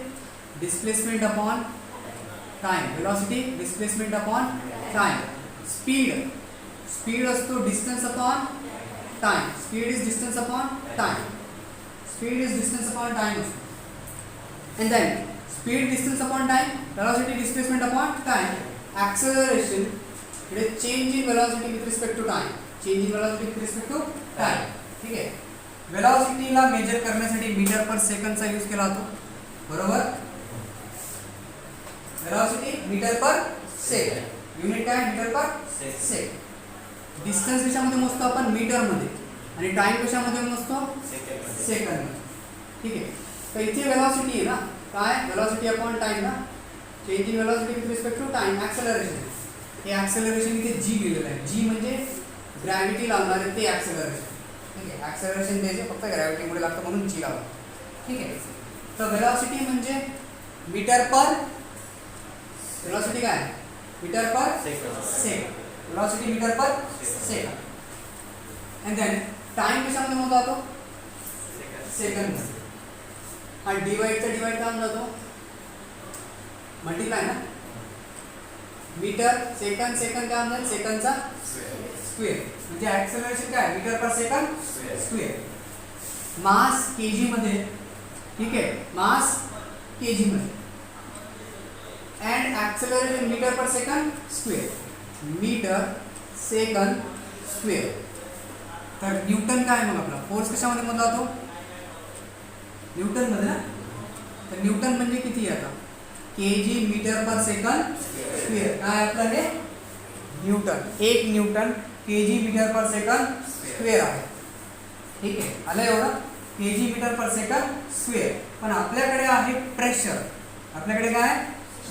Displacement upon time. Velocity displacement upon time. Speed असतो distance upon time. Speed is distance upon time. Speed is distance upon time असतो. and then speed distance upon time, velocity displacement upon time. Acceleration, it is change in velocity with respect to time. Change in velocity with respect to time. ठीक आहे. वेलॉसिटीला major करण्यासाठी metre पर सेकंडचा use केला जातो. बरोबर. Velocity metre per second. Unit काय? Metre per second. Distance कशामध्ये मोजतो आपण? मीटरमध्ये. आणि टाइम कशामध्ये मोजतो? सेकंडमध्ये. ठीक आहे. तर इथे वेलॉसिटी आहे ना, काय? वेलॉसिटी अपॉन टाइम ना. Change in velocity with respect to time. Acceleration. हे ॲक्सेलरेशन इथे जी लिहिलेलं आहे. जी म्हणजे ग्रॅव्हिटी लावणार आहे ते ॲक्सेलरेशन. ठीक आहे. ॲक्सेलरेशन द्यायचं फक्त ग्रॅव्हिटीमुळे लागतं म्हणून जी लावलं. ठीक आहे. तर वेलॉसिटी म्हणजे मीटर पर. वेलॉसिटी काय? Metre per second. Velocity metre per second. And then time कशामध्ये मोजला जातो? सेकंडमध्ये. आणि डिवाइड काय होऊन जातो? मल्टिप्लाय ना. मीटर सेकंड काय होणार? सेकंडचा स्क्वेअर. म्हणजे ॲक्सेलरेशन काय? Metre per second square. Mass kg मध्ये. ठीक आहे. मास kg मध्ये. And acceleration metre per second square. Metre second square. तर न्यूटन काय मग आपला? फोर्स कशामध्ये मोजला जातो? न्यूटन मध्ये ना. तर न्यूटन म्हणजे किती आहे आता? kg metre per second square. काय आपलं हे? Newton. 1 newton kg metre per second square आहे. ठीक आहे. आलं एवढं? kg metre per second square. पण आपल्याकडे आहे प्रेशर. आपल्याकडे काय?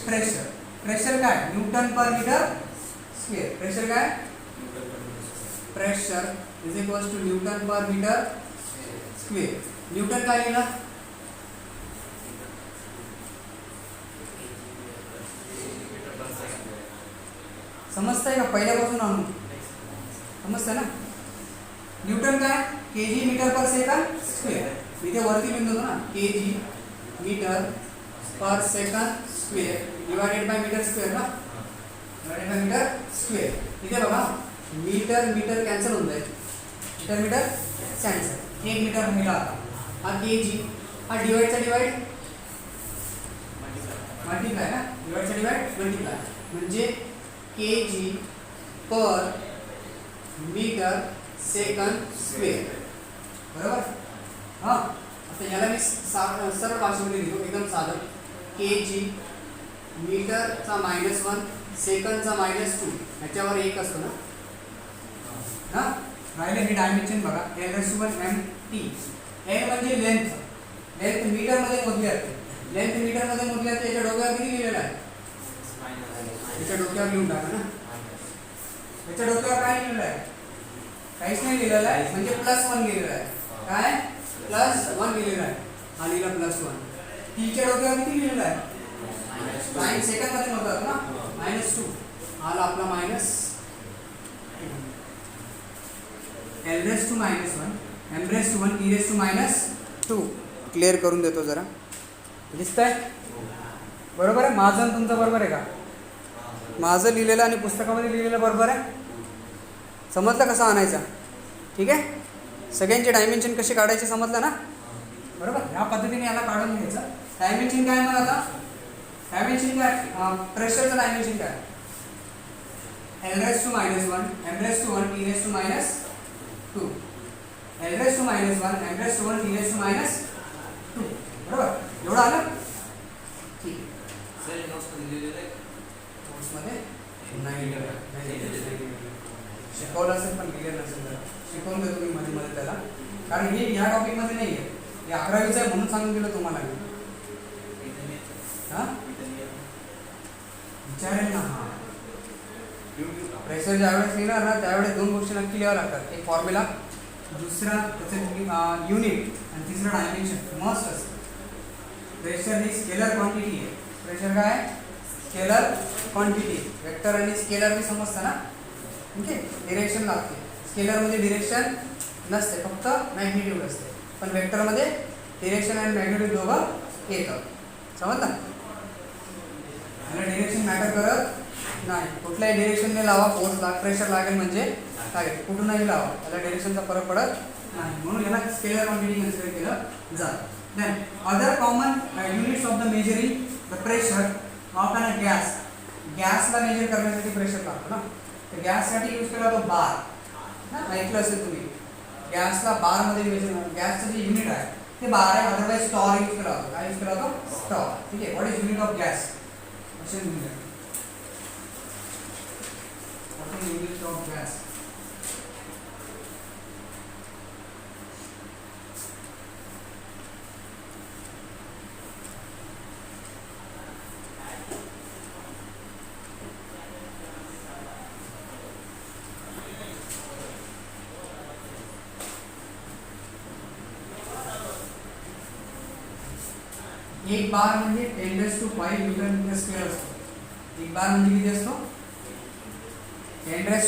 प्रेशर. प्रेशर काय? Newton per metre square. Pressure काय? Pressure is equals to newton per metre square. Newton काय लिहिला? समजतंय का? पहिल्यापासून आणून समजतंय ना. न्यूटन काय? kg metre per second square. इथे वरती लिहून देतो ना, kg metre per second square divided by metre square ना. Divided by metre square. इथे बघा मीटर कॅन्सल होऊन जाईल. Metre cancel. 1 मीटर राहिला आता. हा kg. हा डिवाइडचा डिवाइड मल्टिप्लाय ना. डिवाइडचा डिवाइड मल्टिप्लाय म्हणजे kg पर मीटर सेकंड स्क्वेअर. बरोबर. हां, आता याला मी सरळ भाषेमध्ये लिहितो एकदम साधं. kg मीटरचा -1 सेकंडचा -2 ह्याच्यावर 1 असतो ना. हां, राहिले हे डायमेन्शन बघा. L/1 L म्हणजे लेंथ. लेंथ मीटरमध्ये मोजली जाते. लेंथ मीटरमध्ये मोजली जाते. याच्या डोक्यावर किती लिहिलेलं आहे? याच्या डोक्यावर लिहून टाका ना. याच्या डोक्यावर काय लिहिलेलं आहे? काहीच नाही लिहिलेलं आहे, म्हणजे +1 लिहिलेलं आहे. काय +1 लिहिलेला आहे, हा लिहिला +1. टीच्या डोक्यावर किती लिहिलेला आहे, साइन सेकंड मध्ये होतात ना, -2. आला आपला minus L⁻⁻1 M⁻1 e⁻². Clear करून देतो जरा, दिसतंय बरोबर आहे. माझं आणि तुमचं बरोबर आहे का, माझं लिहिलेलं आणि पुस्तकामध्ये लिहिलेलं बरोबर आहे. समजलं कसं आणायचं, ठीक आहे. सगळ्यांचे डायमेन्शन कसे काढायचे समजलं ना, बरोबर. ह्या पद्धतीने याला काढून घ्यायचं. डायमेन्शन काय मग आता, डायमेन्शन काय, प्रेशरचं डायमेन्शन काय, L⁻⁻1 M⁻1 e⁻². L⁻⁻1 M⁻1 e⁻². बरोबर, एवढं आलं. ठीक आहे, नोट्समध्ये नाही शिकवलं असेल पण क्लिअर नसेल तर शिकवून देतो मी मध्ये मध्ये त्याला, कारण हे ह्या टॉपिकमध्ये नाही आहे, हे 11वीचं आहे म्हणून सांगून दिलं तुम्हाला मी. हां विचारेल ना, हां प्रेशर ज्यावेळेस लिहिणार ना त्यावेळेस 2 गोष्टी नक्की लिहावं लागतात, एक फॉर्म्युला, दुसरा त्याचं युनिट आणि तिसरं डायमेन्शन मस्ट असतं. प्रेशर ही स्केलर क्वांटिटी आहे. प्रेशर काय आहे, स्केलर क्वांटिटी. वेक्टर आणि स्केलर मी समजतं ना, ओके. डिरेक्शन लागते, स्केलरमध्ये डिरेक्शन नसते, फक्त मॅग्निट्यूड असते, पण वेक्टरमध्ये डिरेक्शन आणि मॅग्निट्यूड दोघं येतं. समजलं, याला डिरेक्शन मॅटर करत नाही. कुठल्याही डिरेक्शनने लावा फोर्स प्रेशर लागेल म्हणजे लागेल, कुठूनही लावा, त्याला डिरेक्शनचा फरक पडत नाही, म्हणून याला स्केलर क्वांटिटी कन्सिडर केलं जातं. Then other common units of the measuring the pressure of a gas. गॅसला मेजर करण्यासाठी प्रेशर लागतो ना, तर गॅससाठी यूज केला तो बार ना, ऐकलं असेल तुम्ही. गॅसला बारमध्ये मेजर, गॅसचं जे युनिट आहे ते बार आहे, अदरवाईज स्टॉर यूज केला होतो. काय यूज केला होतो, स्टॉर. ठीक आहे, what is unit of gas, असे युनिट unit of gas. एक बार म्हणजे 10⁵ न्यूटन मीटर स्क्वेअर असतो. एक बार म्हणजे किती असतो, 10⁵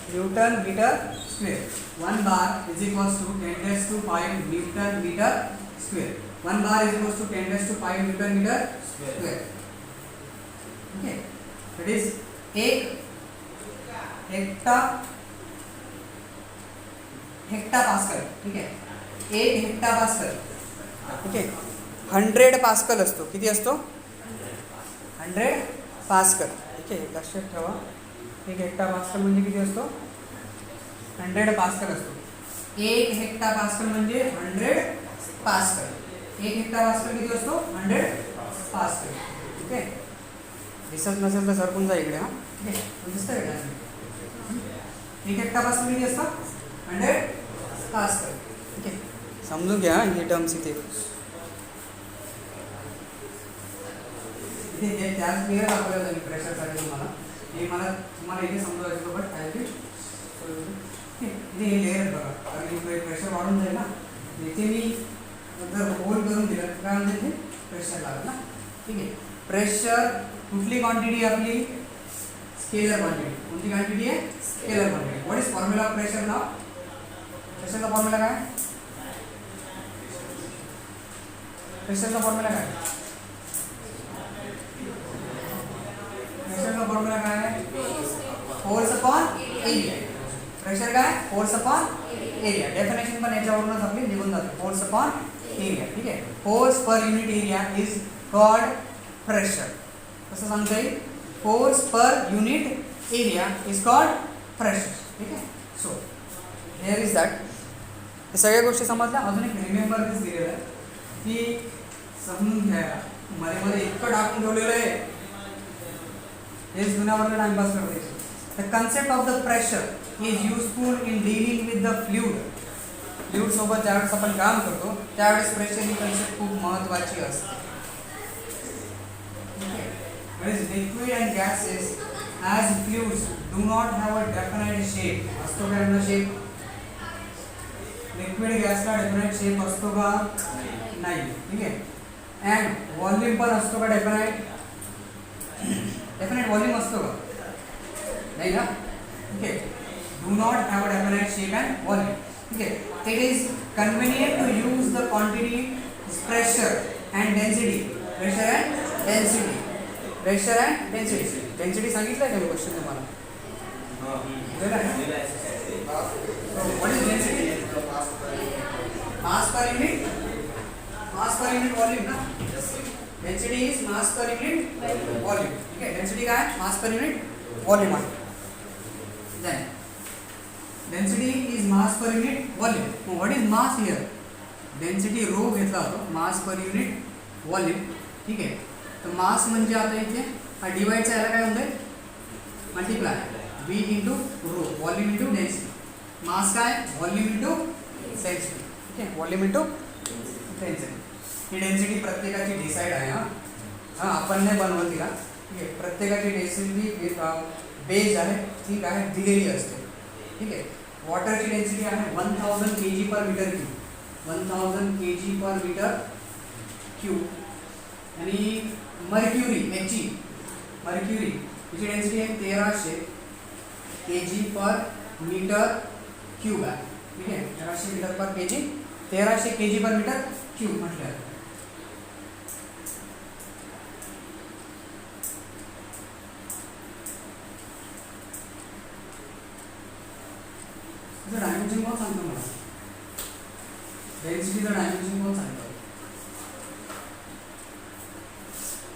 newton metre square. 1 bar is equals to 10⁵ newton metre square. 1 bar is equals to 10⁵ newton metre square. Okay, it is 1 hectopascal. ठीक आहे, 1 हेक्टापास्कल. ठीक आहे, 100 पास्कल असतो. किती असतो, 100 पास्कल. ठीक आहे, लक्षात ठेवा, 1 हेक्टापास्कल म्हणजे किती असतो, 100 पास्कल असतो. 1 हेक्टापास्कल म्हणजे 100 पास्कल. 1 हेक्टापास्कल किती असतो, 100 पास्कल. ठीक आहे, दिसत नसेल तर सरकून जा इकडे. हां, ठीक आहे, दिसतं का, 1 हेक्टापास्कल किती असतं, 100 पास्कल. ठीक आहे, समजून घ्या ही टर्म्स इथे. इथे त्याच क्लिअर दाखवलं होतं मी प्रेशरसाठी तुम्हाला. हे तुम्हाला इथे समजायचं होतं, बट काय इथे हे लेअर बघा, कारण प्रेशर वाढून जाईल ना. इथे मी जर होल्ड करून दिलं तर काय म्हणजे इथे प्रेशर लागेल ना. ठीक आहे, प्रेशर कुठली क्वांटिटी आपली, स्केलर क्वांटिटी. कोणती क्वांटिटी आहे, scalar quantity. What is formula of pressure now, प्रेशरचा फॉर्म्युला काय, प्रेशरचा फॉर्म्युला काय, प्रेशरचा फॉर्म्युला काय आहे, फोर्स अपॉन एरिया. प्रेशर काय, फोर्स अपॉन एरिया. डेफिनेशन पण याच्यावरूनच आपली निघून जाते, फोर्स अपॉन एरिया. ठीक आहे, force per unit area is called pressure. कसं सांगता येईल, force per unit area is called pressure. ठीक आहे, सो हिअर इज दॅट. हे सगळ्या गोष्टी समजल्या. अजून एक रिमेंबर दिस दिलेलं आहे की समजून घ्यायला, मध्ये मध्ये इतकं टाकून ठेवलेलं आहे, हेच जुन्यावरला टाइमपास करते. The concept of the pressure is useful in dealing with the fluid. Fluid सोबत ज्यावेळेस आपण काम करतो त्यावेळेस प्रेशर ही कन्सेप्ट खूप महत्त्वाची असते. Liquid and gases as fluids do not have a definite shape. असतो काय शेप, लिक्विड गॅसला डेफिनेट शेप असतो का नाही, ठीक आहे. अँड व्हॉल्यूम पण असतो का डेफिनेट, डेफिनेट व्हॉल्यूम असतो का नाही ना, ठीक आहे. Do not have a definite shape and volume, ठीक आहे. It is convenient to use the quantity pressure and density, pressure and density, pressure and density. Density सांगितलं आहे का क्वेश्चन तुम्हाला, what is density, mass per unit, mass per unit volume ना. Density is mass per unit volume, ठीक आहे. Density काय, mass per unit volume आहे. Then density is mass per unit volume. मग what is mass here, density rho घेतला होतो, मास per unit volume, ठीक आहे. तर मास म्हणजे आता इथे हा डिवाइडचा याला काय म्हणतंय, multiply v into rho, volume into density. Mass काय, वॉल्यूम इंटू डेन्सिटी, ठीक आहे. Volume into density. ही डेन्सिटी प्रत्येकाची डिसाईड आहे. हां आपण नाही बनवत तिला, ठीक आहे. प्रत्येकाची डेन्सिटी बेस्ड आहे, ठीक आहे, दिलेली असते, ठीक आहे. वॉटरची डेन्सिटी आहे 1000 kg पर मीटर क्यूब, 1000 kg पर मीटर क्यूब. आणि मर्क्युरी याची, मर्क्युरी याची डेन्सिटी आहे 1300 kg पर मीटर क्यूब आहे, ठीक आहे. 1300 मीटर पर kg, 1300 kg पर मीटर क्यूब म्हटलं आहे. डायमेन्शन कोण सांगतो मला, डेन्सिटीचं डायमेन्शन कोण सांगतो,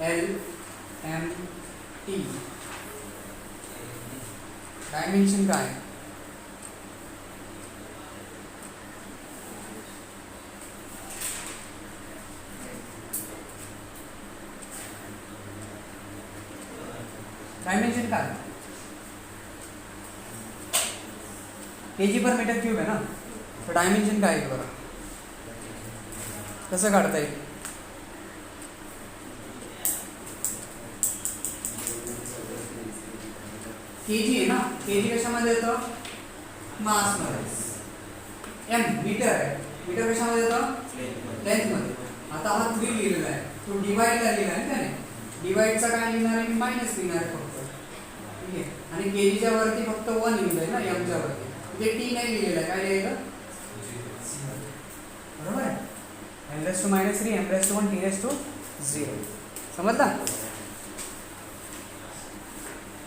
LMT डायमेन्शन काय, डायमेन्शन काय, kg पर मीटर क्यूब आहे ना, तर डायमेन्शन काय आहे बरं, कसं काढता येईल. kg आहे ना, kg कशामध्ये येतं, मास मध्ये. m मीटर आहे, मीटर कशामध्ये येतं, लेंथ मध्ये. आता हा 3 लिहिलेला आहे, तो डिवाइडला लिहिला आहे त्याने, डिवाइडचा काय लिहिणार आहे, मायनस लिहिणार आहे फक्त, ठीक आहे. आणि kgच्या वरती फक्त 1 लिहिलंय ना, m च्या वरती, म्हणजे t नाही लिहिलेलं आहे, काय लिहिलं, बरोबर आहे. m⁻³ m⁻1 t⁻0 समजला,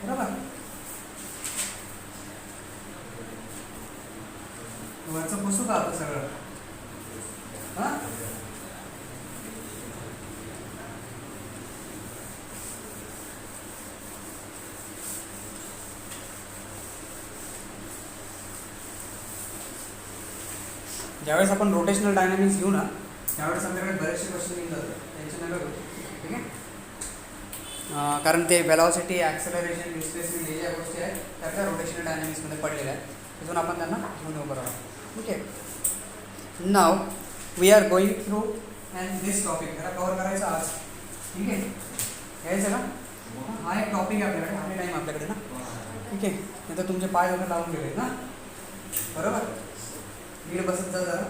बरोबर. वरचं पुसू का आता सगळं, हां ज्यावेळेस आपण रोटेशनल डायनामिक्स घेऊ ना, त्यावेळेस आपल्याकडे बरेचसे क्वेश्चन येऊन जातात, टेन्शन नका घेऊ, ठीक आहे. कारण ते वेलॉसिटी, ॲक्सेलरेशन, डिस्प्लेसमेंट हे ज्या गोष्टी आहेत त्या त्या रोटेशनल डायनामिक्समध्ये पडलेल्या आहेत, तिथून आपण त्यांना घेऊन उभं राहू, ठीक आहे. Now we are going through and this topic याला कव्हर करायचं आज, ठीक आहे. घ्यायचं का, हा एक टॉपिक आहे आपल्याकडे, हा टाईम आपल्याकडे ना, ठीक आहे. नंतर तुमचे पाय वगैरे लावून गेलेत ना, बरोबर. नीट बसत जा जरा,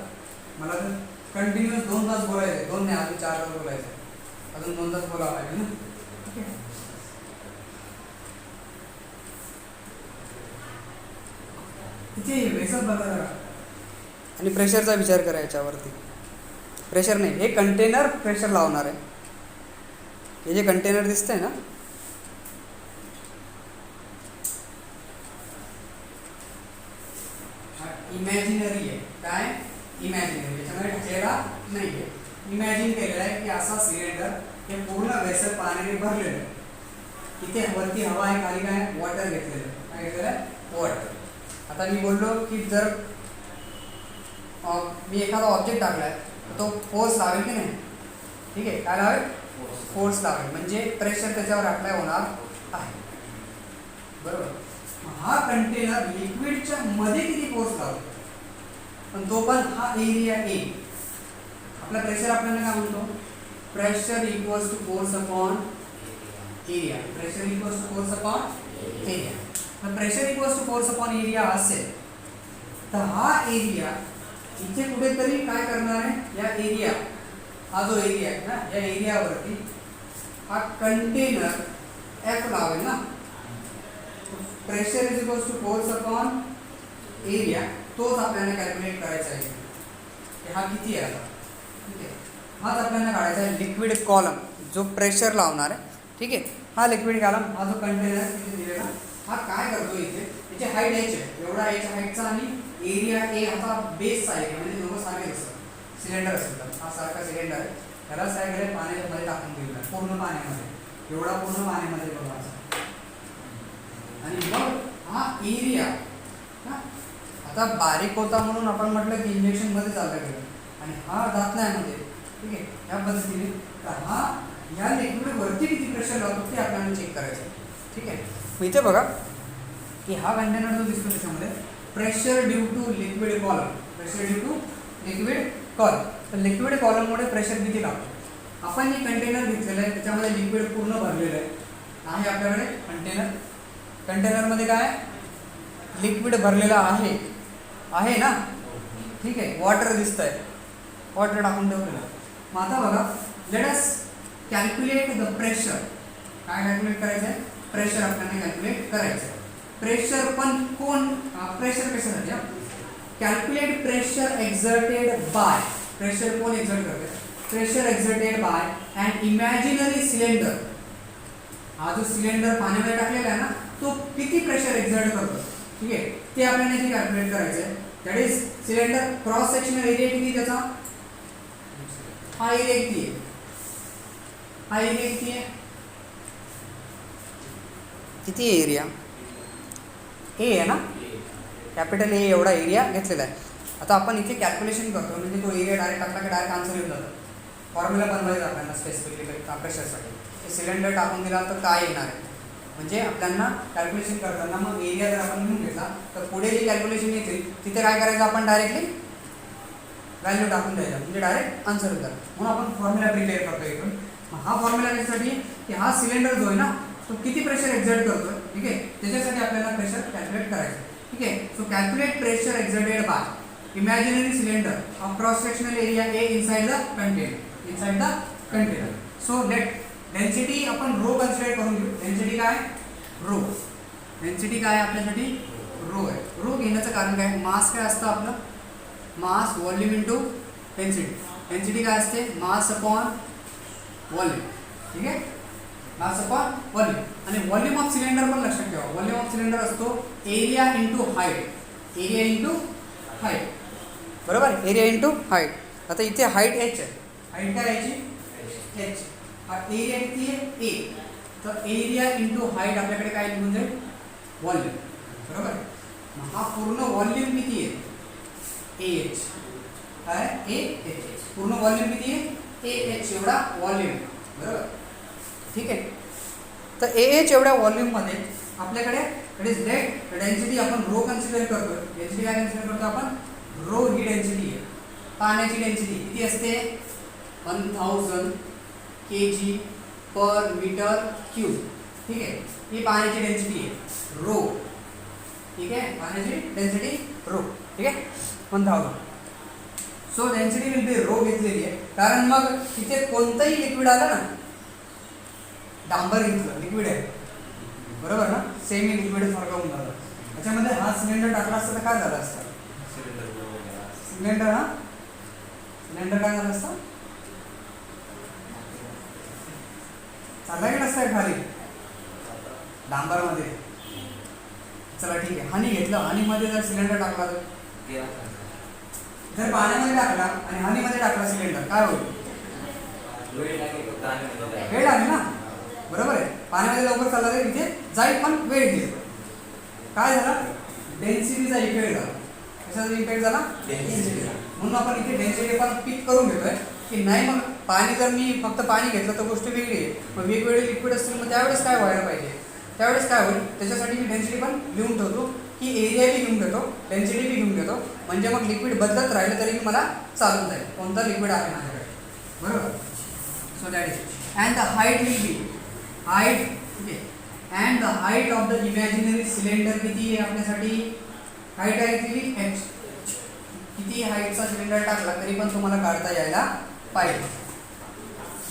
मला तर कंटिन्युअस 2 तास बोलायचं आहे, 2 नाही अजून 4 तास बोलायचं आहे, अजून 2 तास बोलावं लागेल ना, ठीक आहे. इथे वेसत बघा जरा आणि प्रेशरचा विचार करा याच्यावरती. प्रेशर नाही, हे कंटेनर प्रेशर लावणार आहे. हे जे कंटेनर दिसतंय ना, इमॅजिनरी आहे, काय इमॅजिनरी, याच्यामध्ये ठेवलेला नाही आहे, इमॅजिन केलेला आहे की असा सिलेंडर हे पूर्ण वेसल पाण्याने भरलेलं आहे. इथे वरती हवा आहे, खाली काय वॉटर घेतलेलं, काय घेतलेलं आहे वॉटर. आता मी बोललो की जर मी एखादा ऑब्जेक्ट टाकलाय तो फोर्स लावेल की नाही, ठीक आहे. काय लावेल, फोर्स लावेल, म्हणजे प्रेशर त्याच्यावर अप्लाय होणार आहे, बरोबर. हा कंटेनर लिक्विडच्या मध्ये किती फोर्स लावतो, पण तो पण हा एरिया ए. आपला प्रेशर आपल्याला काय म्हणतो, pressure equals to force upon area, pressure equals to force upon area. Pressure equals to force upon area असेल तर हा एरिया इथे कुठेतरी काय करणार आहे, या एरिया, हा जो एरिया आहे ना, या एरियावरती हा कंटेनर एफ लावेल ना. Pressure is equals to force upon area, तोच आपल्याला कॅल्क्युलेट करायचा आहे की हा किती आहे आता. ठीक आहे, हाच आपल्याला काढायचा आहे लिक्विड कॉलम जो प्रेशर लावणार आहे. ठीक आहे, हा लिक्विड कॉलम, हा जो कंटेनर तिथे दिलेला, हा काय करतो इथे, याची हाईट एच आहे, एवढा एच हाईटचा आणि एरिया ए हा बेसचा आहे, म्हणजे दोघं सारखेच असतं. सिलेंडर असेल तर हा सारखा सिलेंडर आहे, त्याला काय केलं पाण्यामध्ये टाकून दिलेला आहे, पूर्ण पाण्यामध्ये, एवढा पूर्ण पाण्यामध्ये बघायचा. आणि मग हा एरिया आता बारीक होता म्हणून आपण म्हटलं की इंजेक्शन मध्ये चाललं गेलं, आणि हा जात नाही मध्ये. ठीक आहे, या पद्धतीने तर हा या लिक्विड वरती किती प्रेशर लावतो ते आपल्याला चेक करायचं. ठीक आहे, मग इथे बघा की हा कंटेनर जो दिसतो त्याच्यामध्ये pressure due to liquid column, pressure due to liquid column. तर लिक्विड कॉलममुळे प्रेशर किती लागतो. आपण जे कंटेनर घेतलेलं आहे त्याच्यामध्ये लिक्विड पूर्ण भरलेलं आहे आपल्याकडे कंटेनर. कंटेनरमध्ये काय लिक्विड भरलेलं आहे ना. ठीक आहे, वॉटर दिसत आहे, वॉटर टाकून ठेवलेलं. मग आता बघा, let us calculate the pressure. काय कॅल्क्युलेट करायचं आहे, प्रेशर आपल्याला कॅल्क्युलेट करायचं आहे. प्रेशर पण कोण, प्रेशर कशासाठी, calculate pressure exerted by, pressure कोण एक्झर्ट करते, pressure exerted by and imaginary cylinder. हा जो सिलेंडर पाण्यामध्ये टाकलेला आहे ना, तो किती प्रेशर एक्झर्ट करतो. ठीक आहे, ते आपल्याला इथे कॅल्क्युलेट करायचं आहे. That is cylinder cross sectional area किती त्याचा, हा एरिया किती आहे, हा एरिया किती आहे, किती एरिया ए आहे ना, कॅपिटल ए एवढा एरिया घेतलेला आहे. आता आपण इथे कॅल्क्युलेशन करतो, म्हणजे तो एरिया डायरेक्ट टाकला की डायरेक्ट आन्सर येऊन जातो. फॉर्म्युला बनवायचा आपल्याला स्पेसिफिकली प्रेशरसाठी. सिलेंडर टाकून दिला तर काय येणार आहे, म्हणजे आपल्याला कॅल्क्युलेशन करताना मग एरिया जर आपण लिहून घेतला तर पुढे जे कॅल्क्युलेशन येतील तिथे काय करायचं, आपण डायरेक्टली व्हॅल्यू टाकून द्यायचा, म्हणजे डायरेक्ट आन्सर येतात. म्हणून आपण फॉर्म्युला प्रिपेअर करतो इकडून. हा फॉर्म्युला यासाठी की हा सिलेंडर जो आहे ना तो किती प्रेशर एक्झर्ट करतोय. ठीक आहे, त्याच्यासाठी आपल्याला प्रेशर कॅल्क्युलेट करायचं. ठीक आहे, so calculate pressure exerted by imaginary cylinder of cross sectional area A inside the container. So let density आपण रो कन्सिडर करून घेऊ. डेन्सिटी काय, रो. डेन्सिटी काय आपल्यासाठी, रो आहे. रो घेण्याचं कारण काय, मास काय असतं आपलं, मास व्हॉल्यूम इंटू डेन्सिटी. डेन्सिटी काय असते, मास अपॉन व्हॉल्यूम. ठीक आहे, मास अपॉन व्हॉल्यूम. आणि व्हॉल्यूम ऑफ सिलेंडर पण लक्षात ठेवा, व्हॉल्यूम ऑफ सिलेंडर असतो area into height, area into height. बरोबर, एरिया इंटू हाईट. आता इथे हाईट एच आहे, हाईट काय याची एच, हा एरिया किती आहे ए, तर एरिया इंटू हाईट आपल्याकडे काय लिहून जाईल, व्हॉल्यूम. बरोबर, मग हा पूर्ण व्हॉल्यूम किती आहे ए एच, काय ए एच, पूर्ण व्हॉल्यूम किती आहे ए एच एवढा व्हॉल्यूम. बरोबर, ठीक आहे. तर ए एच एवढ्या व्हॉल्यूममध्ये आपल्याकडे लेट डेन्सिटी आपण रो कन्सिडर करतो. डेन्सिटी काय कन्सिडर करतो आपण, रो ही डेन्सिटी आहे. पाण्याची डेन्सिटी किती असते, 1000 kg पर मीटर क्यूब. ठीक आहे, ही पाण्याची डेन्सिटी आहे रो. ठीक आहे, पाण्याची डेन्सिटी रो. ठीक आहे, 1000. So density will be rho घेतलेली आहे, कारण मग तिथे कोणतंही लिक्विड आलं ना, डांबर घेतलं लिक्विड आहे, बरोबर ना, सेमी लिक्विड सारखं होऊन जातं. त्याच्यामध्ये हा सिलेंडर टाकला असता तर काय झालं असतं, सिलेंडर काय झालं असतं, चालला गेला असता खाली डांबरमध्ये. चला ठीक आहे, हानी घेतलं, हानीमध्ये जर सिलेंडर टाकला जर पाण्यामध्ये टाकला आणि हानीमध्ये टाकला सिलेंडर, काय होईल, वेळ लागेल ना. बरोबर आहे, पाण्यामध्ये लवकर चालला तर इथे जाईल पण वेळ घेईल. काय झालं, डेन्सिटीचा इफेक्ट झाला. कशाचा इफेक्ट झाला, डेन्सिटीचा. म्हणून आपण इथे डेन्सिटी पण पिक करून घेतोय की नाही, मग पाणी जर मी फक्त पाणी घेतलं तर गोष्ट वेगळी आहे. मग वेगवेगळे लिक्विड असतील, मग त्यावेळेस काय व्हायला पाहिजे, त्यावेळेस काय होईल, त्याच्यासाठी मी डेन्सिटी पण लिहून ठेवतो की एरिया बी घेऊन घेतो, डेन्सिटी बी घेऊन घेतो, म्हणजे मग लिक्विड बदलत राहिलं तरी मला चालून जाईल कोणतं लिक्विड आहे माझ्याकडे. बरोबर, so that is and the height will be height. ठीक आहे, and the height of the imaginary cylinder किती आहे आपल्यासाठी, हाईट आहे किती एच, किती किती हाईटचा सिलेंडर टाकला तरी पण तुम्हाला काढता यायला पाहिजे.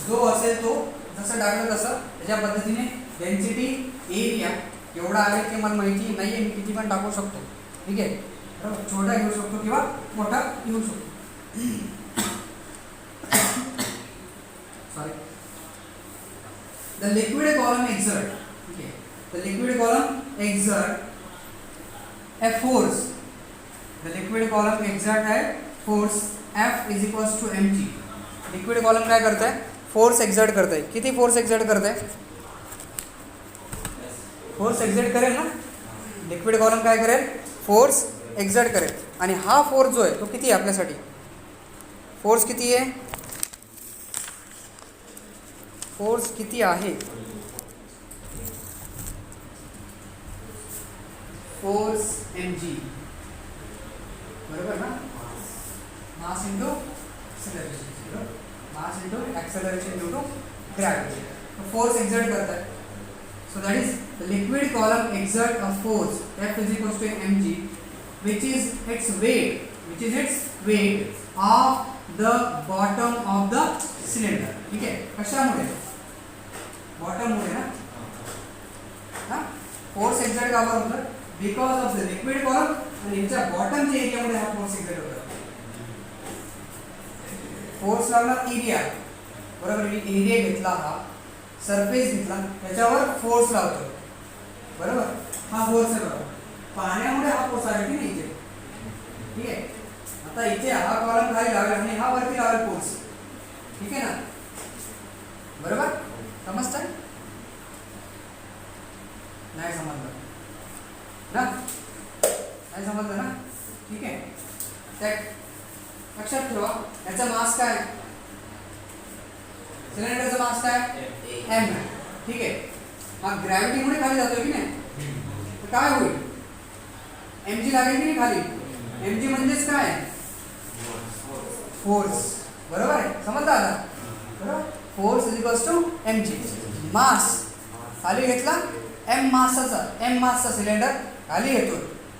जो असेल तो जसं टाकलं तसं त्याच्या पद्धतीने डेन्सिटी एरिया एवढा आहे की मला माहिती नाही आहे, मी किती पण टाकू शकतो. ठीक आहे, छोटा घेऊ शकतो किंवा मोठा घेऊ शकतो. Sorry. The liquid column exert. ठीक आहे, the liquid column exert a force. The liquid column exert है force F is equals to mg. Liquid column काय करत आहे? फोर्स एक्झर्ट करत आहे. किती फोर्स एक्झर्ट करत आहे? फोर्स एक्झर्ट करेल ना. लिक्विड कॉलम काय करेल? फोर्स एक्झर्ट करेल. आणि हा फोर्स जो आहे तो किती आहे आपल्यासाठी? फोर्स किती आहे? फोर्स किती आहे? Force mg. बरोबर ना. Mass into acceleration. Mass into acceleration due to gravity. Force exert करता है. So that is the liquid column exert a force F is equals to mg, which is its weight of the bottom of the cylinder. ठीक है, कशामुळे? Bottom मुळे ना. हा force exert का बरं होतं? Because of the liquid column आणि याच्या बॉटमच्या एरियामुळे हा फोर्स एक्झर्ट होतो. फोर्स लागणार एरिया. बरोबर, मी एरिया घेतला, हा सरफेस घेतला, त्याच्यावर फोर्स लावतो. बरोबर, हा फोर्स आहे बघा. पाण्यामुळे हा फोर्स आहे की नाही इथे. ठीक आहे, आता इथे हा कॉलम खाली लावेल आणि हा वरती लावेल फोर्स. ठीक आहे ना. बरोबर, समजताय? नाही समजलं ना? नाही समजलं ना. ठीक आहे, त्या लक्षात ठेवा. याचा मास काय? सिलेंडरचा मास काय? m. ठीक आहे, हा ग्रॅव्हिटीमुळे खाली जातोय की नाही, तर काय होईल? mg लागेल की नाही खाली. mg म्हणजेच काय? फोर्स. बरोबर आहे, समजलं आता? बरोबर, force is equals to mg. Mass खाली घेतला, m मासचा सिलेंडर खाली येतो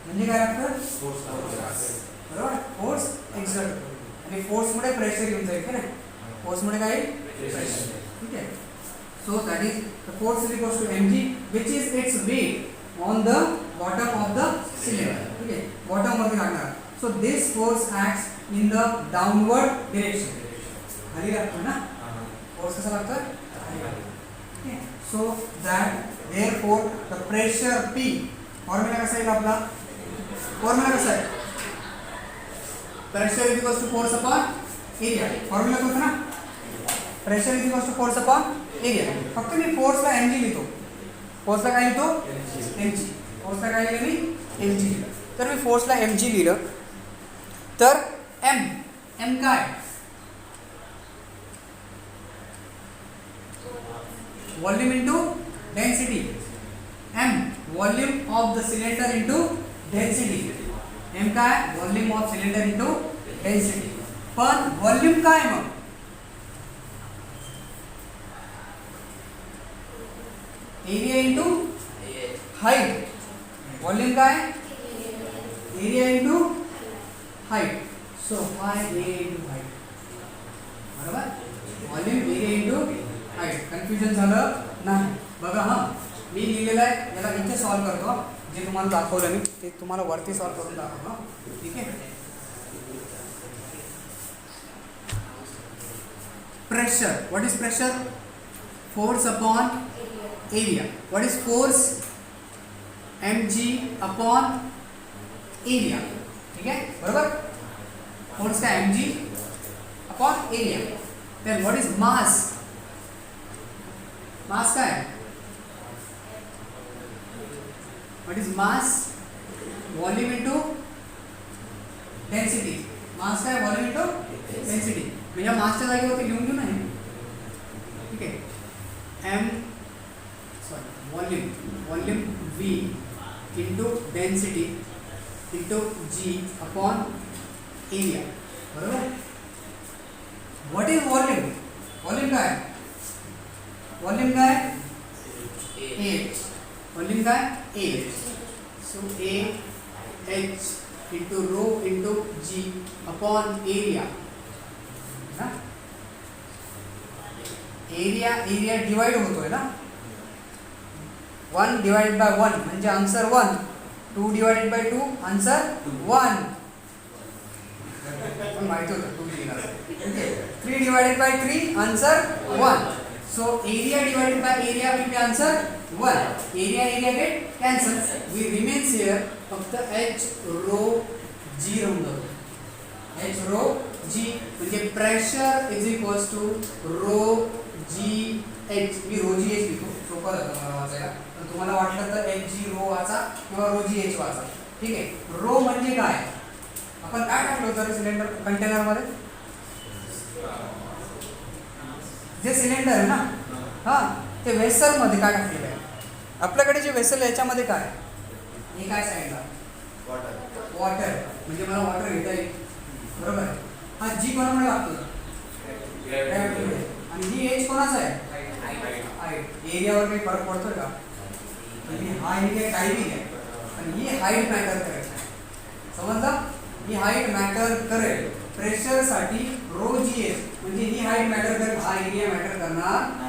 म्हणजे काय लागतं? बरोबर, फोर्स एक्झर्ट. आणि फोर्समुळे प्रेशर येऊन जाईल की नाही. फोर्समुळे काय? प्रेशर. ठीक आहे. So that is the force is equals to mg, which is its weight on the bottom of the cylinder. Okay, bottom वरती लागणार. So this force acts in the downward direction. खाली लागतो ना. Force कसा लागतो? खाली लागतो. Okay. So that therefore the pressure P, formula कसा येईल आपला? फॉर्म्युला कसा आहे? Pressure is equals to force upon area. Formula कोणता ना? Pressure is equals to force upon area. फक्त मी फोर्सला mg लिहितो. फोर्सला काय लिहितो? mg. फोर्सला काय लिहिलं मी? mg लिहिलं. तर मी फोर्सला mg लिहिलं तर m काय? Volume into density. m volume of the cylinder into density. m काय? Volume of cylinder into density. पण व्हॉल्यूम काय मग? Area into height. वॉल्यूम काय? Area into height. So phi area into height. बरोबर, volume area into height. Confusion झालं नाही. बघा, हा मी लिहिलेलं आहे, याला इथे सॉल्व करतो. जे तुम्हाला दाखवलं मी ते तुम्हाला वरती सॉल्व करून दाखवतो. ठीक आहे. Pressure. What is pressure? Force upon area. What is force? mg upon area. ठीक है, बराबर. फोर्स का mg upon area. Then what is mass? मास का है? What is mass? Volume into density. मास का है वॉल्यूम into density. मेरा मासच्या जागेवरती लिहून घेऊ ना. ठीक है, m volume V into density into G upon area. बरोबर. What is volume? Volume क्या है? Volume क्या है? A. Volume क्या है? A. So A H into rho into G upon area ना. एरिया डिवाइड होतोय ना. 1 डिवाइड बाय 1 म्हणजे आन्सर 1. 2 divided by 2 answer 1. पण माहिती होतं 2 लिहिणार. Okay. 3 divided by 3 answer 1. So area divided by area will be answer 1. Area get cancel. We remains here फक्त H rho G राहून जातो. एच रो जी म्हणजे pressure is equals to rho G H. मी rho G H लिहितो, सोपं जातं मला वाचायला. तर तुम्हाला वाटलं तर एच जी रो वाचा किंवा रो जी एच वाचा. ठीक आहे. रो म्हणजे काय, आपण काय टाकलं होतं सिलेंडर कंटेनरमध्ये, जे सिलेंडर आहे ना, हां, ते वेसलमध्ये काय टाकलेलं आहे. आपल्याकडे जे वेसल आहे याच्यामध्ये काय, हे काय साईडला वॉटर, म्हणजे मला वॉटर घेता येईल. बरोबर आहे. हा जी कोणामुळे लागतो, आणि ही एज कोणाचा आहे, एरियावर काही फरक पडतोय का, म्हणजे हा एरिया काही नाही आहे, आणि ही हाईट मॅटर करेल. समजलं, ही हाईट मॅटर करेल. प्रेशरसाठी रो जी एस म्हणजे ही हाईट मॅटर करेल, हा एरिया मॅटर करणार